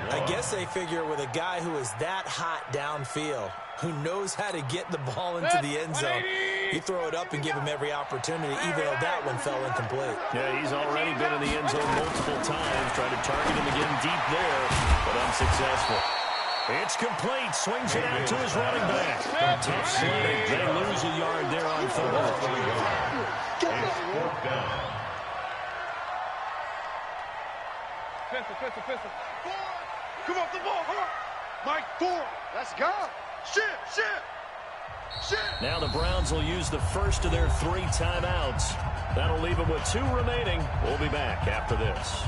Speaker 5: I guess they figure with a guy who is that hot downfield, who knows how to get the ball into the end zone, you throw it up and give him every opportunity, even though that one fell incomplete.
Speaker 1: Yeah, he's already been in the end zone multiple times, trying to target him again deep there, but unsuccessful. It's complete. Swings it out to his running back. Tough sledding. They lose a yard there on 3rd.
Speaker 2: Pistol.
Speaker 4: Come off the ball. Come on. Mike, 4. Let's go. Shit.
Speaker 1: Now the Browns will use the first of their 3 timeouts. That'll leave them with 2 remaining. We'll be back after this.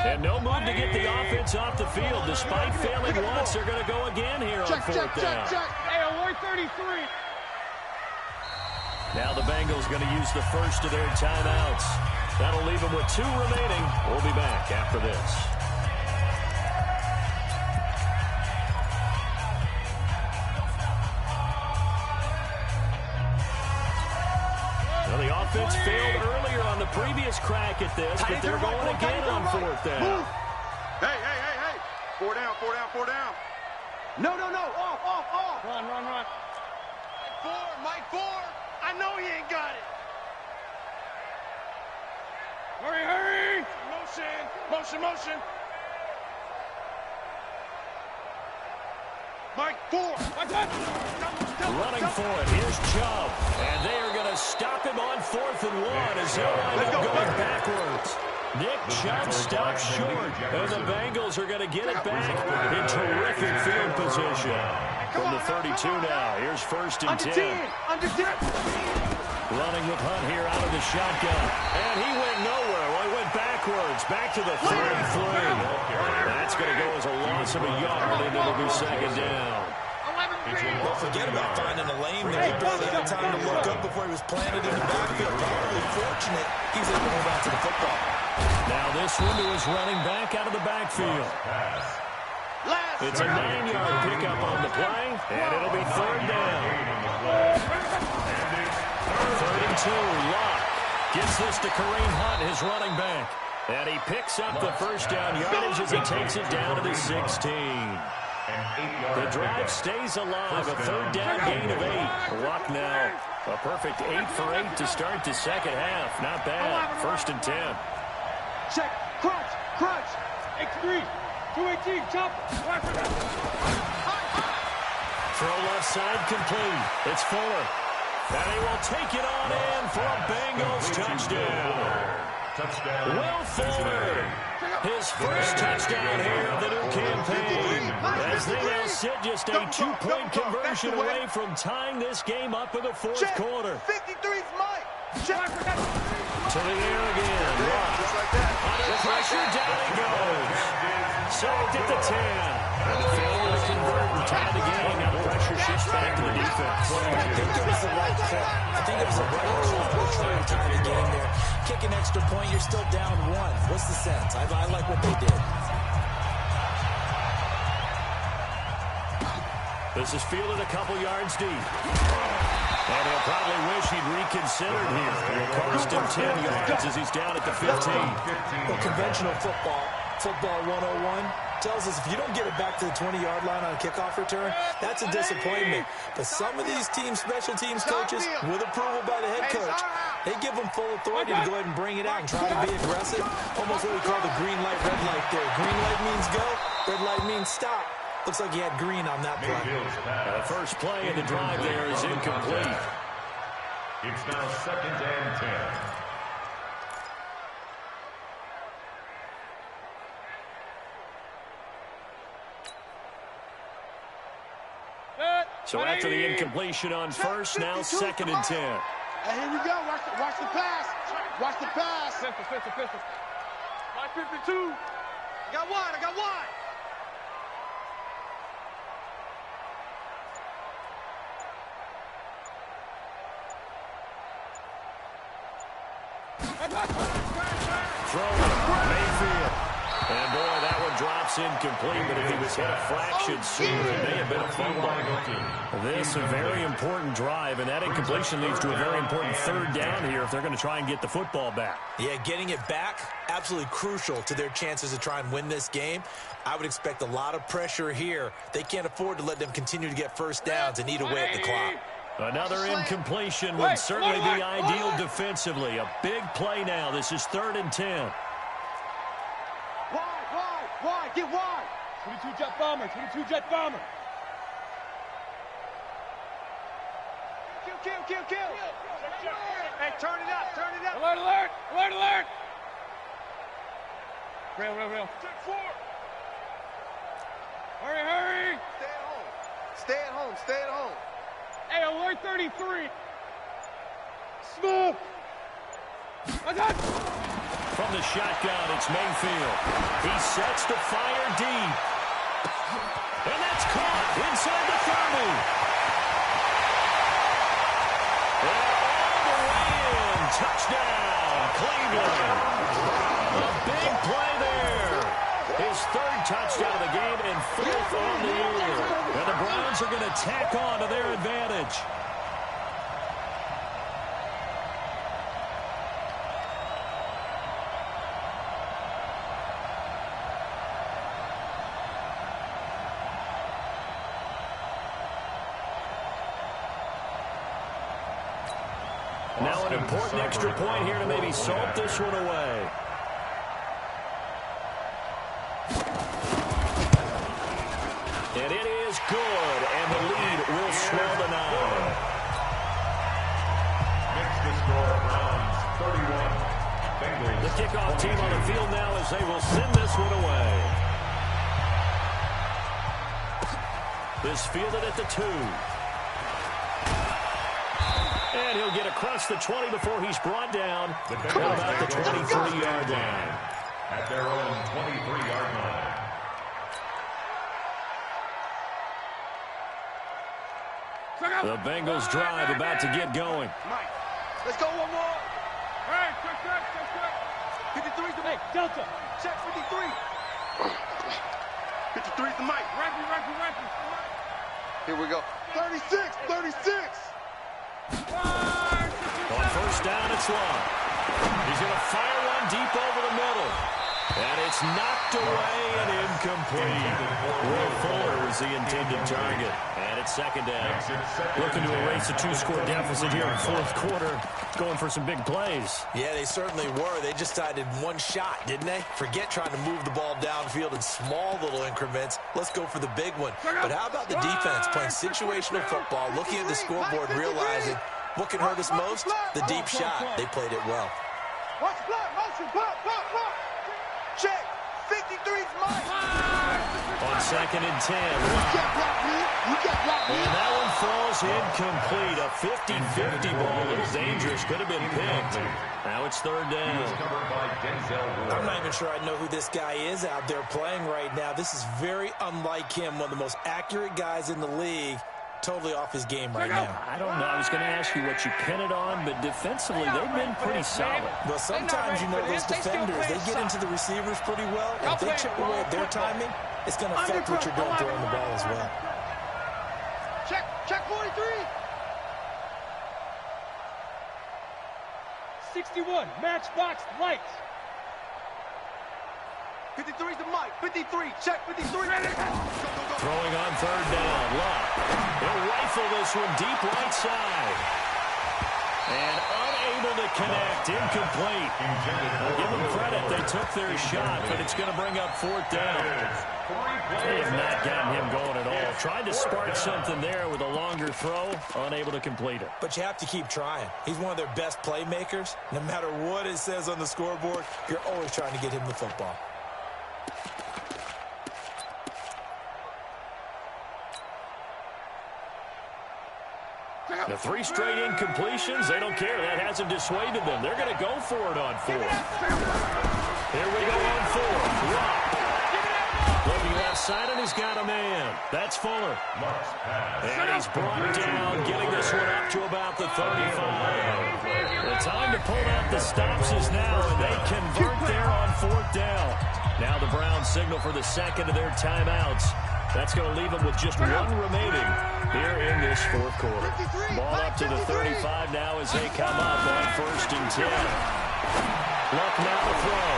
Speaker 1: And no move to get the offense off the field. Despite failing once, they're going to go again here on 4th down.
Speaker 2: Hey, award 33.
Speaker 1: Now the Bengals going to use the first of their timeouts. That'll leave them with 2 remaining. We'll be back after this. Well, the offense failed earlier on the previous last crack at this, but they're going again on fourth down.
Speaker 4: Hey. 4 down. No. Off.
Speaker 2: Run.
Speaker 4: Mike 4. I know he ain't got it.
Speaker 2: Hurry.
Speaker 4: Motion. Mike 4.
Speaker 1: Running for it. Here's Chubb. And they are going to stop him on 4th and 1 as they'll wind up going backwards. Nick Chubb stopped short. And the Bengals are going to get it back in terrific field position. From the 32 now. Here's 1st and 10. Running with Hunt here out of the shotgun. And he went nowhere. Well, he went backwards. Back to the 33. That's going to go as a loss of a yard, and it'll be 2nd down.
Speaker 5: Well, forget about finding a lane there. He barely had time to look up before he was planted in the backfield. Probably fortunate he was able to hold on to the football.
Speaker 1: Now this one to his running back out of the backfield. It's a 9-yard pickup on the play, and it'll be 3rd down. 3rd and 2, Locke gets this to Kareem Hunt, his running back. And he picks up the 1st down yardage as he takes it down to the 16. The drive stays alive, a 3rd down gain of 8. Luck now, a perfect 8 for 8 to start the 2nd half. Not bad. 1st and 10.
Speaker 2: Check. Crunch. X3. 218. Chop.
Speaker 1: Throw left side complete. It's Fuller. And he will take it on in for a Bengals touchdown. Will Fuller, his first touchdown here of the new campaign, as they now sit just a 2-point conversion away from tying this game up in the 4th quarter.
Speaker 4: 53's Mike. Check.
Speaker 1: To the air again.
Speaker 4: Just like that.
Speaker 1: Under pressure, down he goes. Sacked at the 10. And the failure to convert and tie the game. Now the pressure shifts back to the defense.
Speaker 5: I think it was the right call. I think it was the right call for trying to tie the game there. Kick an extra point, you're still down 1. What's the sense? I like what they did.
Speaker 1: This is fielded a couple yards deep. And he'll probably wish he'd reconsidered here. It'll cost him 10 yards as he's down at the 15.
Speaker 5: Well, conventional football 101, tells us if you don't get it back to the 20-yard line on a kickoff return, that's a disappointment. But some of these teams, special teams coaches, with approval by the head coach, they give them full authority to go ahead and bring it out and try to be aggressive. Almost what we call the green light, red light there. Green light means go, red light means stop. Looks like he had green on that play.
Speaker 1: The first play in the drive there is incomplete.
Speaker 3: It's now 2nd and 10.
Speaker 1: So after the incompletion on first, now 2nd and 10.
Speaker 4: Hey, here we go. Watch the pass. Watch the pass.
Speaker 2: Pistol. My 52.
Speaker 4: I got one.
Speaker 1: Throw it, Mayfield. And boy, that one drops incomplete, but if he was hit a fraction sooner, it may have been a fumble. This a very important drive, and that incompletion leads to a very important 3rd down here if they're going to try and get the football back.
Speaker 5: Yeah, getting it back, absolutely crucial to their chances to try and win this game. I would expect a lot of pressure here. They can't afford to let them continue to get first downs and eat away at the clock.
Speaker 1: Another incompletion would certainly be ideal defensively. A big play now. This is 3rd and 10.
Speaker 4: Wide, get wide.
Speaker 2: 22 jet bomber.
Speaker 4: Kill. Hey, turn it up.
Speaker 2: Alert. Real.
Speaker 4: Check 4.
Speaker 2: Hurry.
Speaker 4: Stay at home.
Speaker 2: Hey, alert 33. Smooth. I got it.
Speaker 1: From the shotgun, it's Mayfield. He sets to fire deep. And that's caught inside the 30. And all the way in. Touchdown, Cleveland. A big play there. His 3rd touchdown of the game and 4th on the year. And the Browns are going to tack on to their advantage. Now an important extra point here to maybe salt this one away. And it is good, and the lead will swell to 9.
Speaker 3: Makes the score Browns 31. Bengals.
Speaker 1: The kickoff team on the field now as they will send this one away. This fielded at the 2. And he'll get across the 20 before he's brought down at about the 23-yard line.
Speaker 3: At their own 23-yard line.
Speaker 1: The Bengals drive about to get going.
Speaker 4: Mike, let's go one more.
Speaker 2: Hey, check.
Speaker 4: 53's the
Speaker 2: Hey, Delta.
Speaker 4: check 53. 53's the Mike.
Speaker 2: Ranky.
Speaker 4: Here we go. 36.
Speaker 1: On first down, it's Long. He's going to fire one deep over the middle. And it's knocked away and incomplete. Will Fuller was the intended target. And it's second down. Looking to erase a 2-score deficit here in fourth quarter. Going for some big plays.
Speaker 5: Yeah, they certainly were. They just decided one shot, didn't they? Forget trying to move the ball downfield in small little increments. Let's go for the big one. But how about the defense playing situational football, looking at the scoreboard, realizing what can hurt us most? The deep shot. They played it well.
Speaker 4: Watch block, motion, pop. Check. 53's Mike.
Speaker 1: On second and 10.
Speaker 4: We got block,
Speaker 1: And that one falls incomplete. A 50-50 ball. A little dangerous. Could have been picked. Now it's third down.
Speaker 3: Covered by Denzel Ward.
Speaker 5: I'm not even sure I know who this guy is out there playing right now. This is very unlike him, one of the most accurate guys in the league. Totally off his game right now.
Speaker 1: I don't know. I was going to ask you what you pin it on, but defensively, they've been pretty solid.
Speaker 5: Well, sometimes, you know, those defenders, they get into the receivers pretty well. And if they chip away at their timing, it's going to affect what you're doing throwing the ball as well.
Speaker 4: Check 43.
Speaker 2: 61, matchbox lights.
Speaker 4: 53's the Mike. 53, check 53. Go.
Speaker 1: Throwing on third down. Luck. He'll rifle this one deep right side. And unable to connect. Incomplete. Give them credit. They took their shot, but it's going to bring up fourth down. They have not gotten him going at all. Tried to spark something there with a longer throw. Unable to complete it.
Speaker 5: But you have to keep trying. He's one of their best playmakers. No matter what it says on the scoreboard, you're always trying to get him the football.
Speaker 1: The 3 straight incompletions, they don't care. That hasn't dissuaded them. They're going to go for it on fourth. Here we go on fourth. Rock. Looking left side, and he's got a man. That's Fuller. And he's brought down, getting this one up to about the 35. The time to pull out the stops is now, and they convert there on fourth down. Now the Browns signal for the second of their timeouts. That's going to leave them with just one remaining here in this fourth quarter. Ball up to the 35 now as they come up on first and 10. Luck now to throw.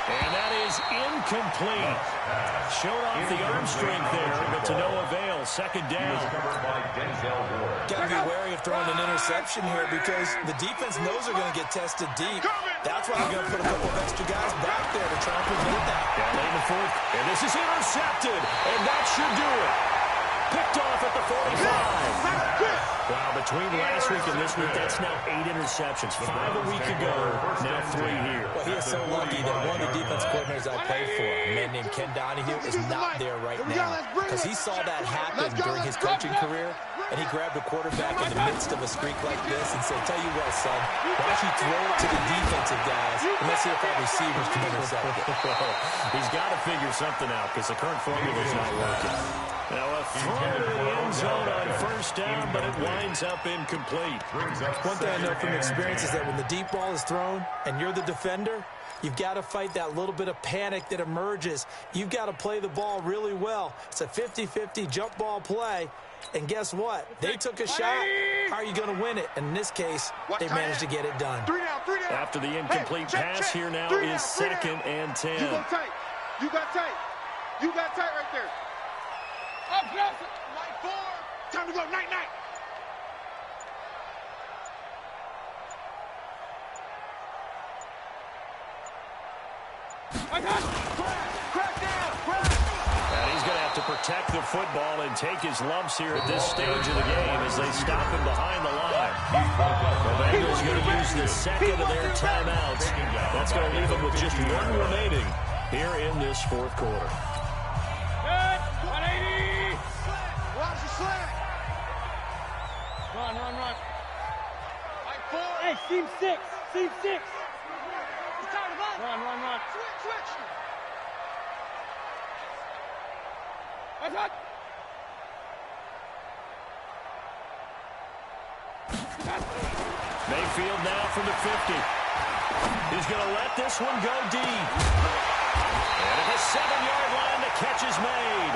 Speaker 1: And that is incomplete. Showed off the arm strength there, but to no avail. Second down.
Speaker 5: Got to be wary of throwing an interception here because the defense knows they're going to get tested deep. That's why they're going to put a couple of extra guys back there to try and prevent that.
Speaker 1: Yeah, late in the fourth. And this is intercepted. And that should do it. Picked off at the 45. Wow, between last week and this week, that's now 8 interceptions. 5 a week ago, now 3 here.
Speaker 5: Well, he is so lucky that one of the defense coordinators I played for, a man named Ken Donahue, is not there right now because he saw that happen during his coaching career, and he grabbed a quarterback in the midst of a streak like this and said, tell you what, son, why don't you throw it to the defensive guys and let's see if our receivers can intercept it.
Speaker 1: He's got to figure something out because the current formula is not working. Now a throw to the end zone on first down, but it winds up incomplete.
Speaker 5: One thing I know from experience is that when the deep ball is thrown and you're the defender, you've got to fight that little bit of panic that emerges. You've got to play the ball really well. It's a 50-50 jump ball play. And guess what? They took a shot. How are you going to win it? And in this case, they managed to get it done.
Speaker 4: 3 down.
Speaker 1: After the incomplete pass here now is second and 10.
Speaker 4: You go tight. You got tight. You got tight right there. Up, Nelson. Night 4. Time to go. Night.
Speaker 1: And he's going to have to protect the football and take his lumps here at this stage of the game as they stop him behind the line. The Bengals going to use the second of their timeouts. That's going to leave them with just one remaining here in this fourth quarter.
Speaker 2: Good. 180.
Speaker 4: Watch the slant.
Speaker 2: Run.
Speaker 4: Like 4.
Speaker 2: Hey, seam 6. Seam 6.
Speaker 4: It's time to run.
Speaker 2: Run.
Speaker 4: Switch.
Speaker 2: Attack.
Speaker 1: Mayfield now from the 50. He's going to let this one go deep. And at the 7-yard line, the catch is made.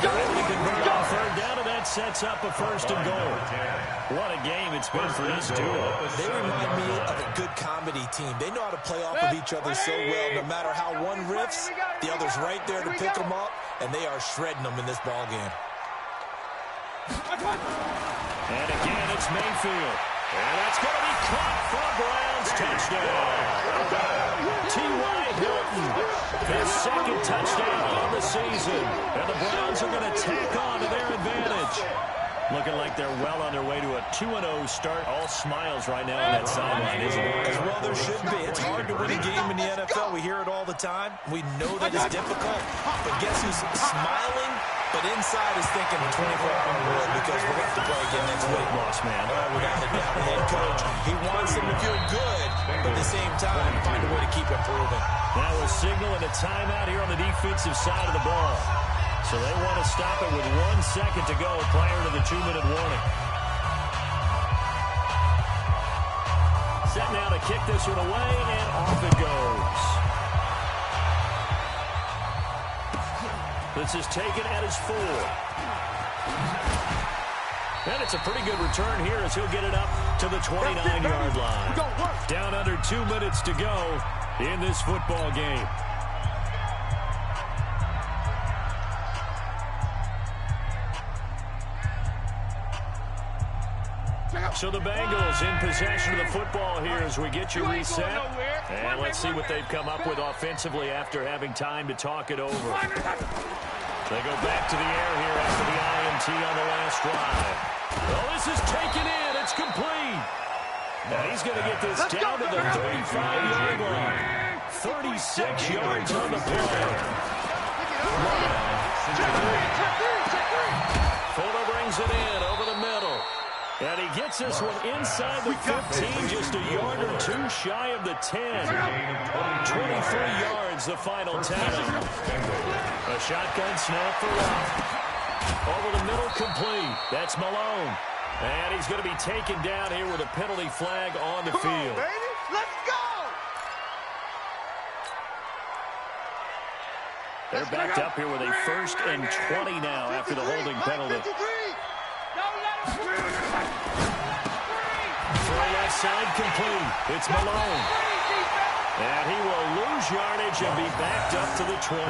Speaker 1: Able to convert on third down, and that sets up a first and goal. What a game it's been for this duo.
Speaker 5: They remind me of a good comedy team. They know how to play off of each other so well. No matter how one riffs, the other's right there to pick them up, and they are shredding them in this ball game.
Speaker 1: And again, it's Mayfield. And that's going to be caught for a Browns touchdown. T.Y. Hilton, his second touchdown on the season. And the Browns are going to tack on to their advantage. Looking like they're well on their way to a 2-0 start. All smiles right now on that sideline, isn't it?
Speaker 5: As well there should be. It's hard to win a game in the NFL. We hear it all the time. We know that it's difficult. But guess who's smiling? But inside is thinking 24-hour war because we're going to have to play again next week.
Speaker 1: Boss, man.
Speaker 5: Without a doubt, the head coach, he wants them to feel good, but at the same time, find a way to keep improving.
Speaker 1: Now we're signaling a timeout here on the defensive side of the ball. So they want to stop it with 1 second to go prior to the 2-minute warning. Set now to kick this one away, and off it goes. This is taken at his 4. And it's a pretty good return here as he'll get it up to the 29-yard line. Down under 2 minutes to go in this football game. So the Bengals in possession of the football here as we get you reset. And let's see what they've come up with offensively after having time to talk it over. They go back to the air here after the INT on the last drive. Well, this is taken in. It's complete. Now he's going to get this down to the 35-yard line. 36 yards on the play. Fuller brings it in over the middle. And he gets this one inside the 15, just a yard or two shy of the 10. 23 yards, the final tally. A shotgun snap for Love. Over the middle, complete. That's Malone. And he's going to be taken down here with a penalty flag on the field.
Speaker 4: Baby, let's go!
Speaker 1: They're backed up here with a 1st and 20 now after the holding penalty. Throw left side complete. It's Malone. And he will lose yardage and be backed up to the 24.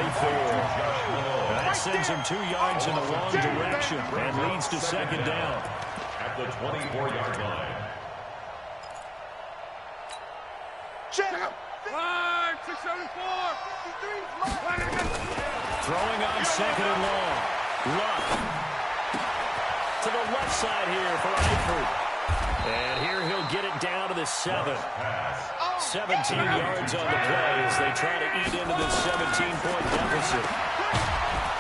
Speaker 1: That sends him 2 yards in the wrong direction and leads to second down.
Speaker 3: At the 24-yard line.
Speaker 4: Check.
Speaker 2: 674.
Speaker 1: Throwing on second and long. Luck. To the left side here for Eifert. And here he'll get it down to the 7. 17 yards on the play as they try to eat into this 17-point deficit.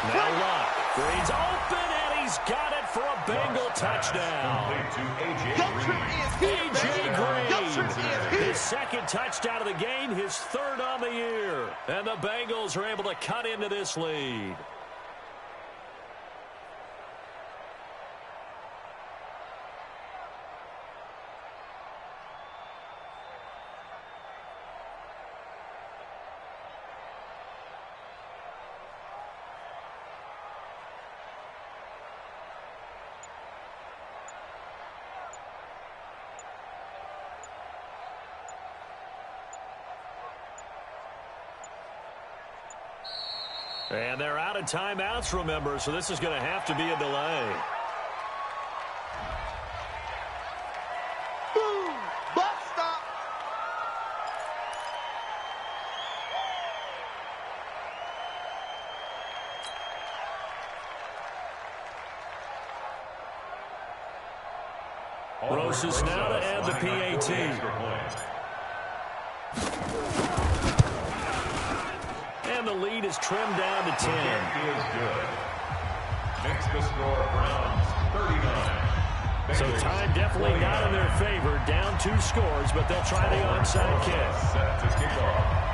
Speaker 1: Now Luck. Green's open, and he's got it for a Bengal touchdown. A.J. Green. His second touchdown of the game, his 3rd on the year. And the Bengals are able to cut into this lead. And they're out of timeouts, remember, so this is going to have to be a delay.
Speaker 4: Boom! Bus stop!
Speaker 1: Rosas now to add the PAT. And the lead is trimmed down to 10.
Speaker 3: Is good. Makes the score Browns 39.
Speaker 1: So time definitely not in their favor. Down 2 scores, but they'll try the onside kick.
Speaker 3: Set to kick off.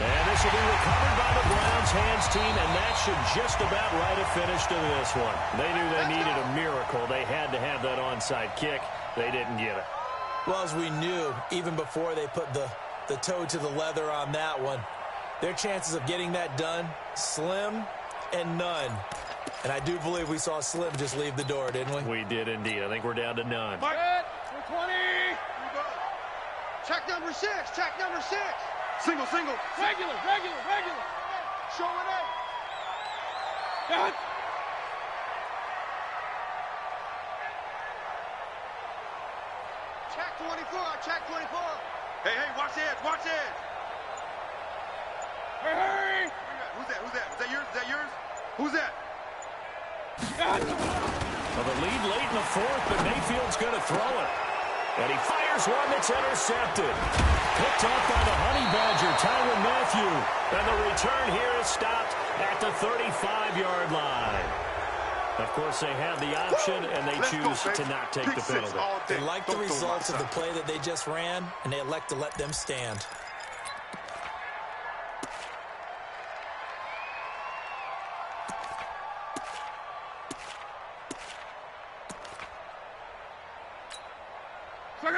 Speaker 1: And this will be recovered by the Browns hands team, and that should just about write a finish to this one. They knew they needed a miracle. They had to have that onside kick. They didn't get it.
Speaker 5: Well, as we knew, even before they put the toe to the leather on that one, their chances of getting that done, slim and none. And I do believe we saw Slim just leave the door, didn't we?
Speaker 1: We did indeed. I think we're down to none.
Speaker 2: Mike, 20.
Speaker 4: Check number 6. Check number 6. Single.
Speaker 2: Regular.
Speaker 4: Show it out.
Speaker 2: Got.
Speaker 4: Check 24. Check 24. Hey, watch the edge.
Speaker 2: Hey.
Speaker 4: Who's that? Is that yours? Who's that?
Speaker 2: Got.
Speaker 1: Well, the lead late in the 4th, but Mayfield's going to throw it. And he fires one that's intercepted. Picked off by the Honey Badger, Tyrann Mathieu. And the return here is stopped at the 35-yard line. Of course, they have the option, and they choose to not take the penalty.
Speaker 5: They like the results of the play that they just ran, and they elect to let them stand.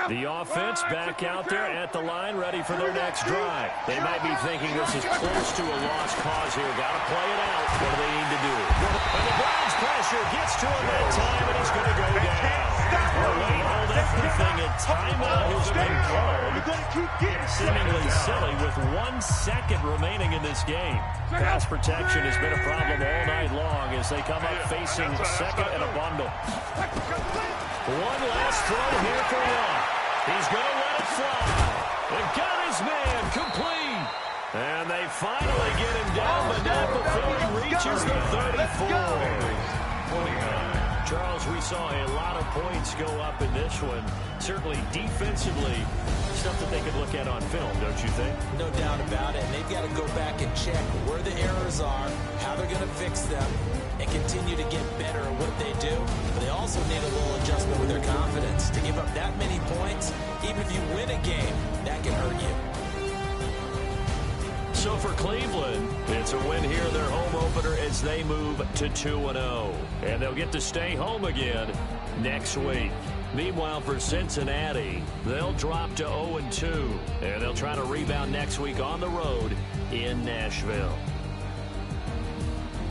Speaker 1: The offense back out there at the line, ready for their next drive. They might be thinking this is close to a lost cause here. Got to play it out. What do they need to do? And the Browns pressure gets to him that time, and he's going to go down. Late hold everything. A timeout has been called. Seemingly silly with 1 second remaining in this game. Pass protection has been a problem all night long as they come up facing second and a bundle. One last throw here for Watt. He's going to let it fly. They've got his man complete. And they finally get him down, but not before he reaches the 34. Charles, we saw a lot of points go up in this one. Certainly defensively, stuff that they could look at on film, don't you think?
Speaker 5: No doubt about it. And they've got to go back and check where the errors are, how they're going to fix them, and continue to get better at what they do. But they also need a little adjustment with their confidence. To give up that many points, even if you win a game, that can hurt you.
Speaker 1: So for Cleveland, it's a win here in their home opener as they move to 2-0. And they'll get to stay home again next week. Meanwhile, for Cincinnati, they'll drop to 0-2. And they'll try to rebound next week on the road in Nashville.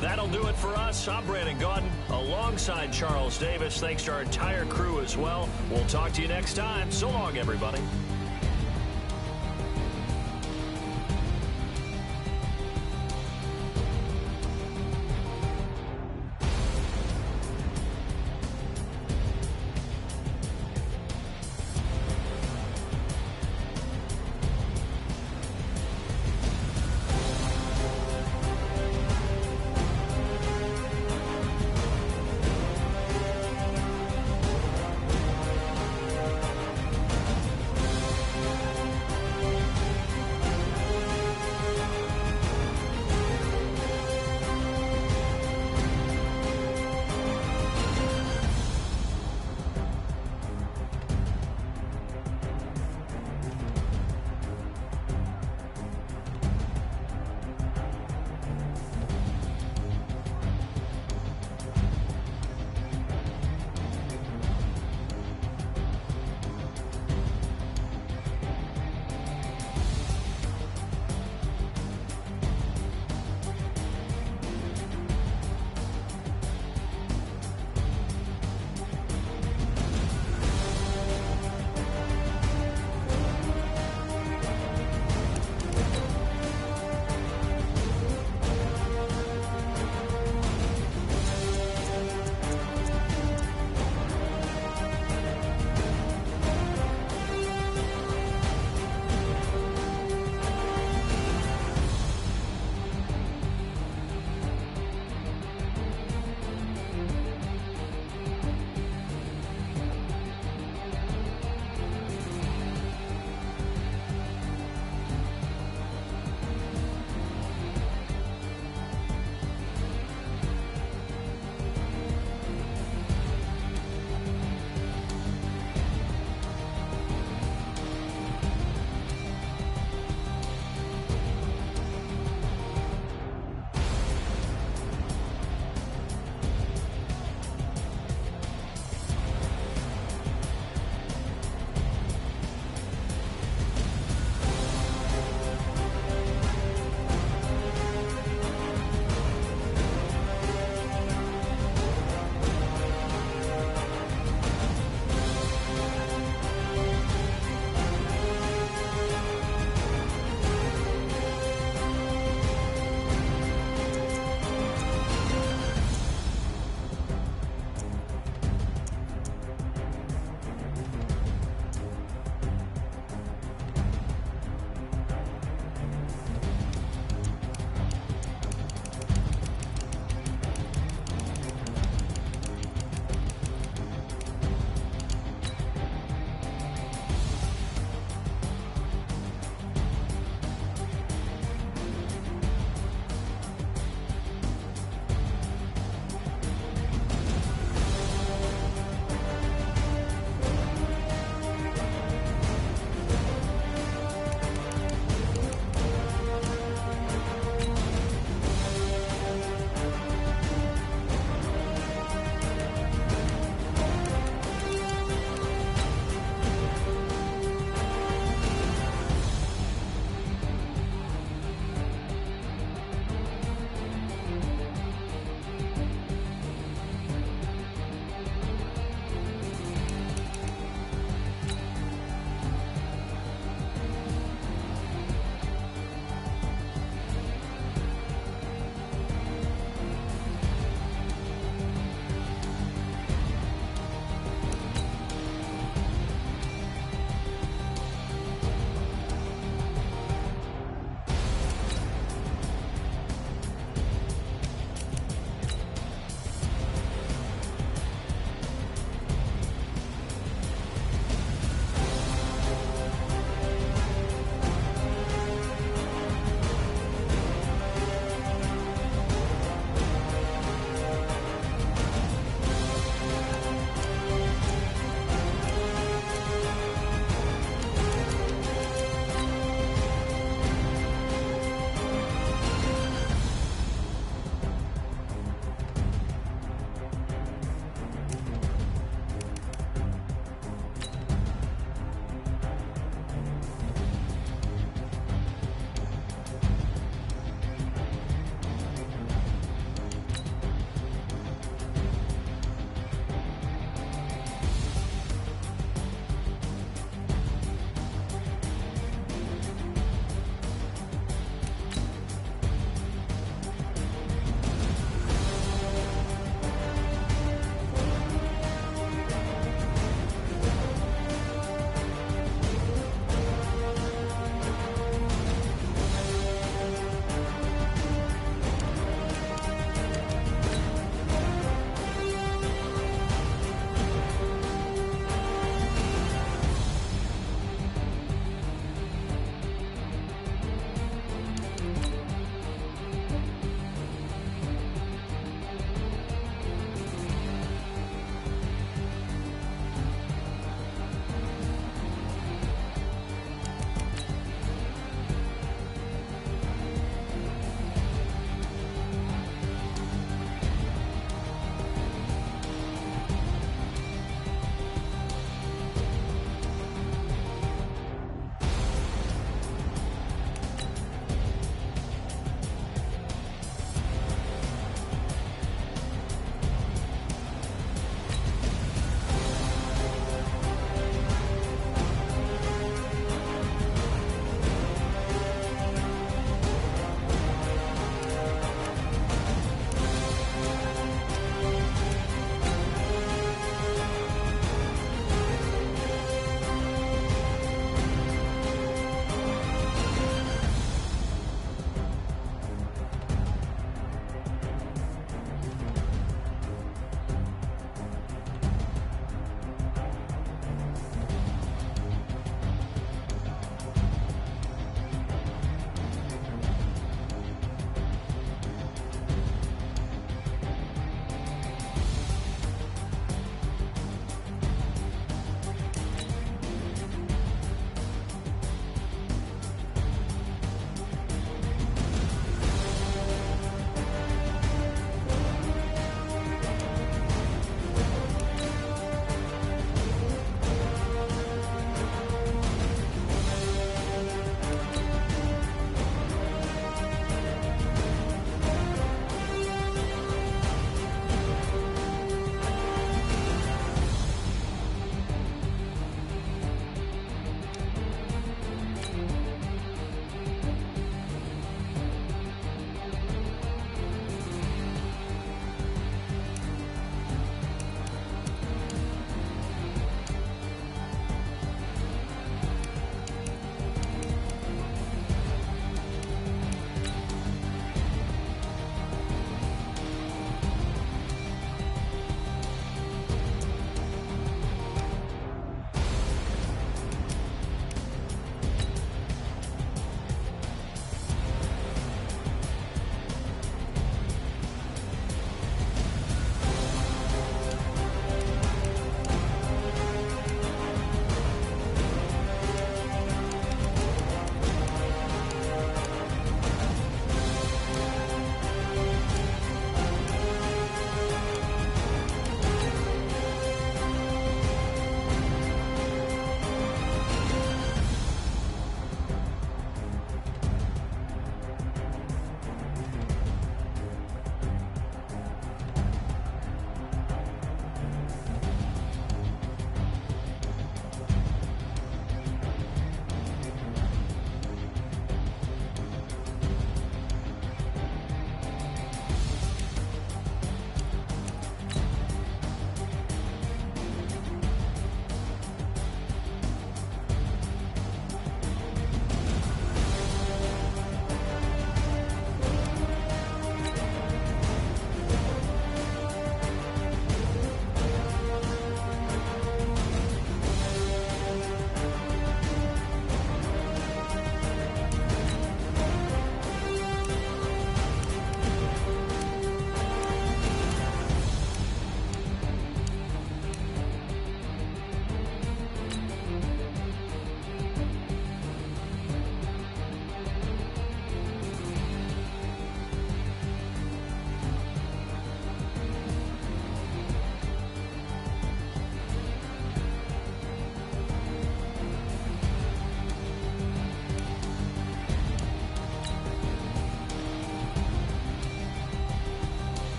Speaker 1: That'll do it for us. I'm Brandon Gaudin alongside Charles Davis. Thanks to our entire crew as well. We'll talk to you next time. So long, everybody.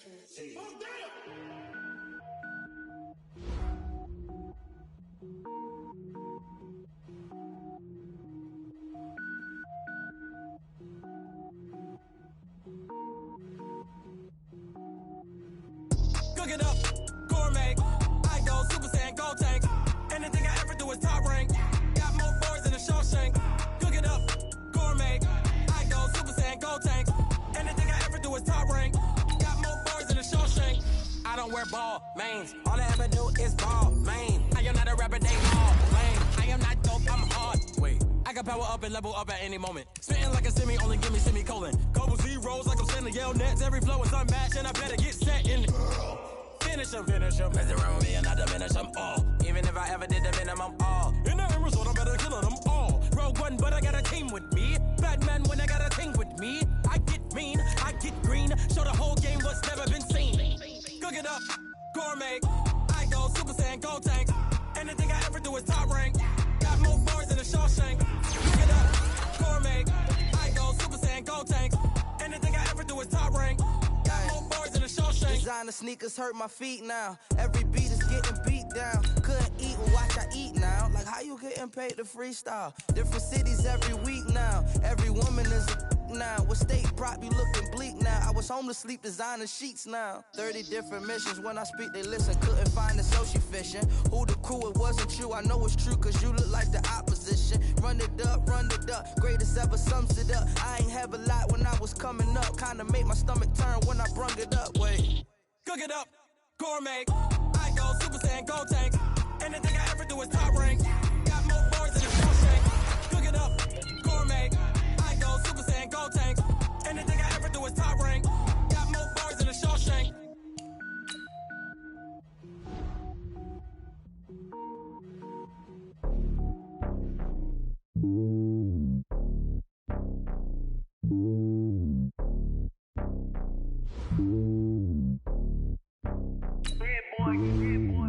Speaker 6: Cook it up, gourmet. I go Super Saiyan, gold tank. Anything I ever do is top rank. Got more boards than a Shawshank. Cook it up, gourmet. I go Super Saiyan, gold tank. Anything I ever do is top rank. Got more boards than a Shawshank. I don't wear ball mains. All I ever do is ball main. I am not a rapper, they all lame. I am not dope, I'm hard. Wait, I can power up and level up at any moment. Spitting like a semi, only give me semicolon. Couple zeros like I'm sending yell nets. Every flow is unmatched and I better get set in. Finish them. Mess around with me and I diminish them all. Even if I ever did the minimum all. In the end result, I'm better killing them all. Rogue One, but I got a team with me. Batman when I got a team with me. I get mean, I get green. Show the whole game what's never been seen. Cook it up, gourmet. I go Super Saiyan, gold tank. Anything I ever do is top rank. Got more bars than a Shawshank. Cook it up, gourmet. I go Super Saiyan, gold tank. Anything I ever do is top rank. Got more bars than a Shawshank.
Speaker 7: Designer sneakers hurt my feet now. Every beat is getting beat down. Couldn't eat and watch I eat now. Like how you getting paid to freestyle? Different cities every week now. Every woman is a now. What state prop you looking bleak now? I was home to sleep designer sheets now. 30 different missions. When I speak they listen. Couldn't find the so she fishing. Who the crew? It wasn't you. I know it's true cause you look like the opposition. Run it up. Greatest ever sums it up. I ain't have a lot when I was coming up. Kinda made my stomach turn when I brung it up. Wait.
Speaker 6: Cook it up, gourmet. I go Super Saiyan, gold tank. Anything I ever do is top rank. Got more bars than a Shawshank. Cook it up, gourmet. I go Super Saiyan, gold tank. Anything I ever do is top rank. Got more bars than a Shawshank.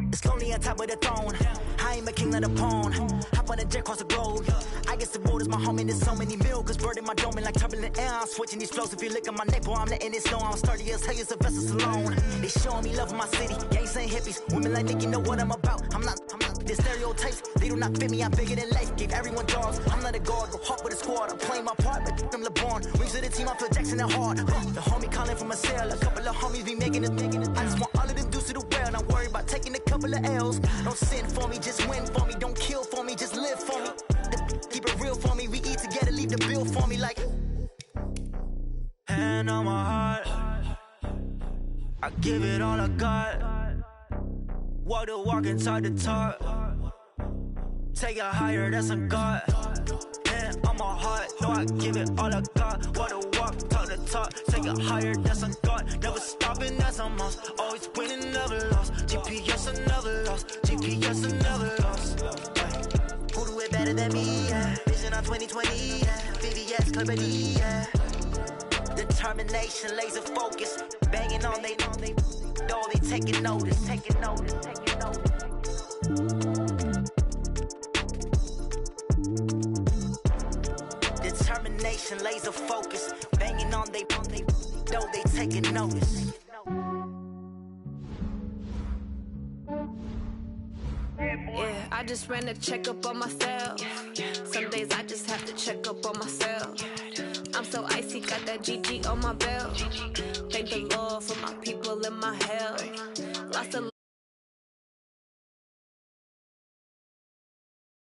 Speaker 8: It's lonely on top of the throne. I ain't a king of the pawn. Hop on a jet across the globe. I guess the road is my home and there's so many milk. Bird in my dome and like turbulent air. I'm switching these flows. If you look at my neck, boy, I'm letting it snow. I'm sturdy as hell, it's a vessel alone. They showing me love in my city. Gangs ain't hippies. Women like Nick, you know what I'm about. I'm not. The stereotypes, they do not fit me. I'm bigger than life. Gave everyone jobs. I'm not a guard. Go hard with a squad. I'm playing my part, but I'm LeBron. Rings of the team, I feel Jackson and hard. The homie calling from a cell. A couple of homies be making it. I just want all of them dudes to the well. Not worry about taking a couple of L's. Don't sin for me, just win for me. Don't kill for me, just live for me. Keep it real for me. We eat together, leave the bill for me like. Hand on my heart, I give it all I got. Walk the walk and talk the talk. Take it higher, that's a God. Hand on my heart, no, I give it all I got. Walk the walk, talk the talk. Take it higher, that's a God. Never stopping, that's a must. Always winning, never lost. GPS, I never lost. GPS, I never lost. Who do it better than me? Yeah. Vision on 2020. Yeah. VVS, Clarity. Yeah. Determination, laser focus. Banging on they door, they taking notice. Determination, laser focus. Banging on they door, they taking notice.
Speaker 9: Yeah, I just ran a checkup on myself. Some days I just have to check up on myself. I'm so icy, got that GG on my belt. Thank the Lord for my people in my health. Lost a